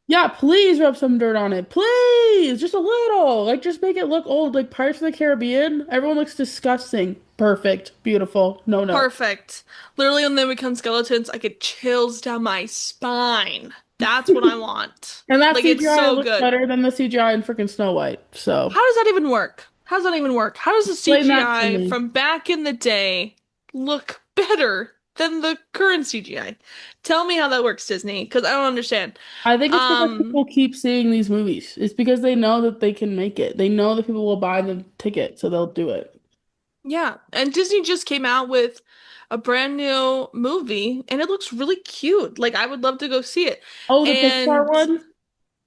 Yeah, please rub some dirt on it. Please, just a little. Like just make it look old. Like Pirates of the Caribbean, everyone looks disgusting. Perfect, beautiful. No, no. Perfect. Literally, when they become skeletons, I get chills down my spine. That's what I want. And that Like, it's CGI so looks good. better than the CGI in freaking Snow White. So How does that even work? How does that even work? How does the explain that to CGI me. from back in the day look better than the current CGI? Tell me how that works, Disney, because I don't understand. I think it's because Um, people keep seeing these movies. It's because they know that they can make it. They know that people will buy the ticket, so they'll do it. yeah, and Disney just came out with a brand new movie, and it looks really cute. Like, I would love to go see it. Oh, the Pixar And one,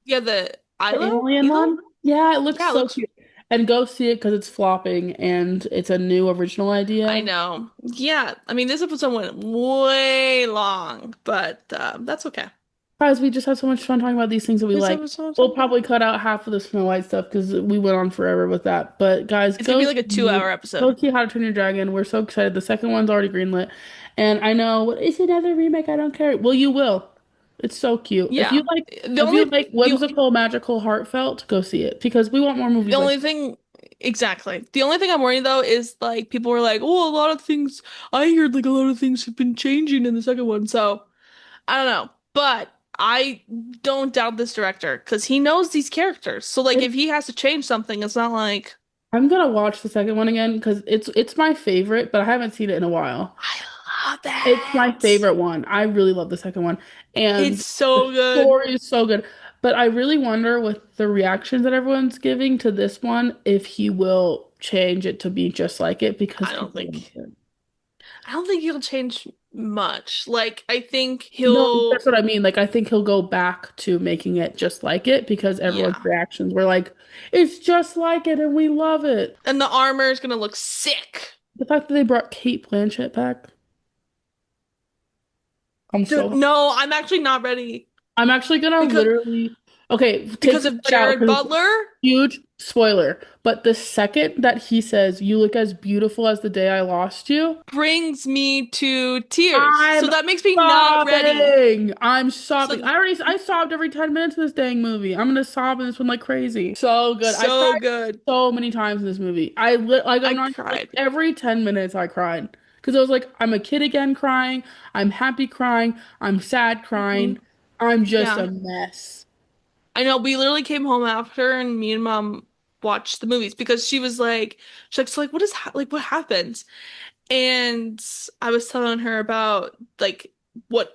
yeah, the the Ilo? alien Elo? one. Yeah, it looks Yeah, it so looks cute. And go see it because it's flopping and it's a new original I idea. know. Yeah, I mean, this episode went way long, but that's okay. Guys, we just had so much fun talking about these things that we This like. episode, We'll probably cut out half of the Snow White stuff because we went on forever with that. But guys, it's gonna be like a 2 hour go episode. see How to Train Your Dragon. We're so excited. The second one's already greenlit. And I know what is another remake? I don't care. Well, you will. It's so cute. Yeah. The If you only like the whimsical, magical, heartfelt, go see it because we want more the movies like only thing exactly. The only thing I'm worried though is like people were like, "Oh, a lot of things I heard like a lot of things have been changing in the second one." So, I don't know. But I don't doubt this director because he knows these characters. So like it. if he has to change something, it's not like I'm gonna watch the second one again because it's my favorite, but I haven't seen it in a while. I love It's my that. favorite one. I really love the second one. It's And the so good. story is so good. But I really wonder with the reactions that everyone's giving to this one if he will change it to be just like it because I don't people love think it. I don't think he'll change much. Like I think No, he'll that's what I mean. Like I think he'll go back to making it just like it because everyone's yeah. reactions were like, it's just like it and we love it. And the armor is gonna look sick. The fact that they brought Kate Blanchett back, I'm Dude, so no, I'm actually not ready I'm actually gonna because literally take because this of part out Jared because it's a Butler huge spoiler. But the second that he says, "You look as beautiful as the day I lost you," brings me to tears. So I'm that makes me not ready. sobbing. I'm sobbing. So I sobbed every 10 minutes of this dang movie. I'm gonna sob in this one like crazy. So good. I so cried good. so many times in this movie. I I'm not like cried. every 10 minutes I cried. Because I was like, I'm a kid again crying. I'm happy crying. I'm sad crying. Mhm. I'm just Yeah. a mess. I know we literally came home after and me and mom watched the movies because she's like, so like what is ha like what happens? And I was telling her about like what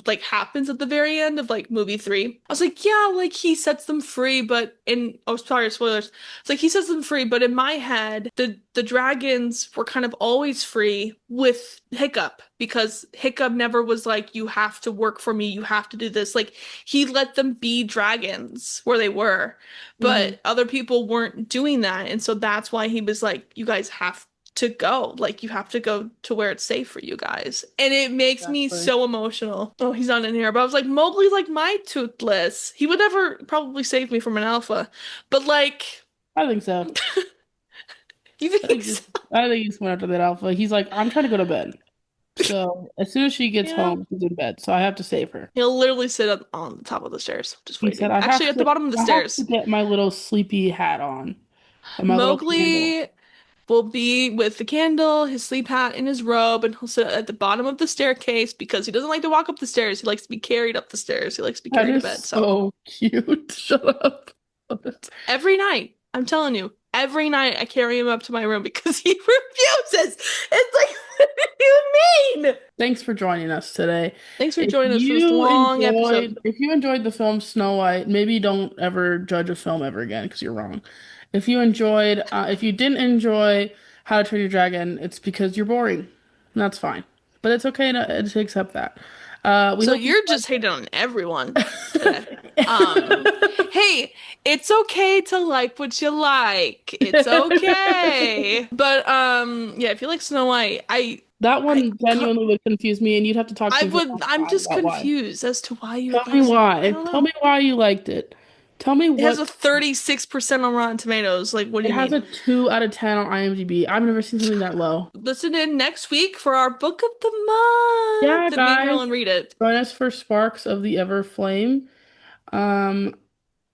like happens at the very end of like movie three. I was like, yeah, like he sets them free, but in oh sorry, spoilers. It's like he sets them free, but in my head, the dragons were kind of always free with Hiccup because Hiccup never was like, you have to work for me, you have to do this. Like he let them be dragons where they were, Mhm. but other people weren't doing that, and so that's why he was like, you guys have to go. Like you have to go to where it's safe for you guys. And it makes me Exactly. so emotional. Oh, he's not in here. But I was like, Mowgli's like my toothless. He would never probably save me from an alpha. But like, I think so. you I think think so? he's, I think he's went after that alpha. He's like, I'm trying to go to bed. So as soon as she gets Yeah. home, she's in bed. So I have to save her. He'll literally sit on the top of the stairs, just He said, waiting. Actually, at the bottom of the I have to stairs. get my little sleepy hat on and my little candle. Mowgli will be with the candle, his sleep hat, and his robe, and he'll sit at the bottom of the staircase because he doesn't like to walk up the stairs. He likes to be carried up the stairs. He likes to be That carried to is bed. So so cute. Shut up. every night, I'm telling you, every night I carry him up to my room because he refuses. It's like, what do you mean? Thanks for joining us today. Thanks for joining us for this long episode. If you enjoyed the film Snow White, maybe don't ever judge a film ever again because you're wrong. If you didn't enjoy How to Train Your Dragon, it's because you're boring. And that's fine. But it's okay to accept that. We So hope you you're just hating on everyone today. like Hey, it's okay to like what you like. It's okay. But yeah, if you like Snow White, That I one genuinely would confuse me, and you'd have to talk to me for a long I'm time just about why. confused as to why you Tell would me like Snow White. I why. don't Tell me know. why you liked it. Tell me It has what a 36% on Rotten Tomatoes. Like, what do it you has a mean? 2 out of 10 on IMDb. I've never seen something that low. Listen in next week for our book of the month. Yeah, Did me and guys, Carolyn read it join us for Sparks of the Ever Flame. Um,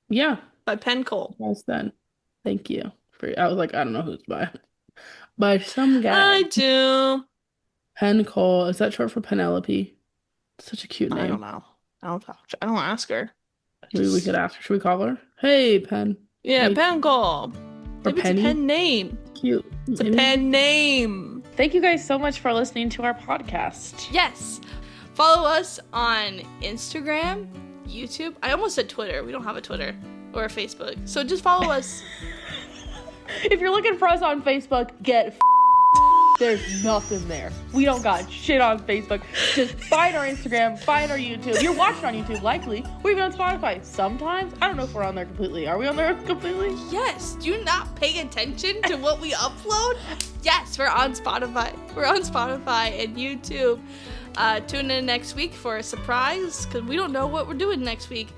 yeah, by Penn Cole. guys, then. Thank you for. I was like, I don't know who's by some guy. I do. Pen Cole. Is that short for Penelope? Such a cute I don't name. know. I don't ask her. Maybe we could Just ask her. Should we call her? Hey, Pen. How yeah, you Penn doing? Cole. Or Maybe it's a Penny? pen name. Cute. It's a Maybe. pen name. Thank you guys so much for listening to our podcast. Yes. Follow us on Instagram, YouTube. I almost said Twitter. We don't have a Twitter or a Facebook. So just follow us. If you're looking for us on Facebook, get There's nothing there. We don't got shit on Facebook. Just find our Instagram, find our YouTube. You're watching on YouTube, likely. We're even on Spotify sometimes. I don't know if we're on there completely. Are we on there completely? Yes. Do you not pay attention to what we upload? Yes, we're on Spotify. We're on Spotify and YouTube. Tune in next week for a surprise, because we don't know what we're doing next week.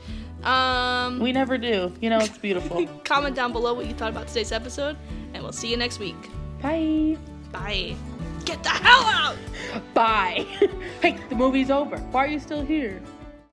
We never do. You know, it's beautiful. Comment down below what you thought about today's episode, and we'll see you next week. Bye. Bye. Get the hell out! Bye. Hey, the movie's over. Why are you still here?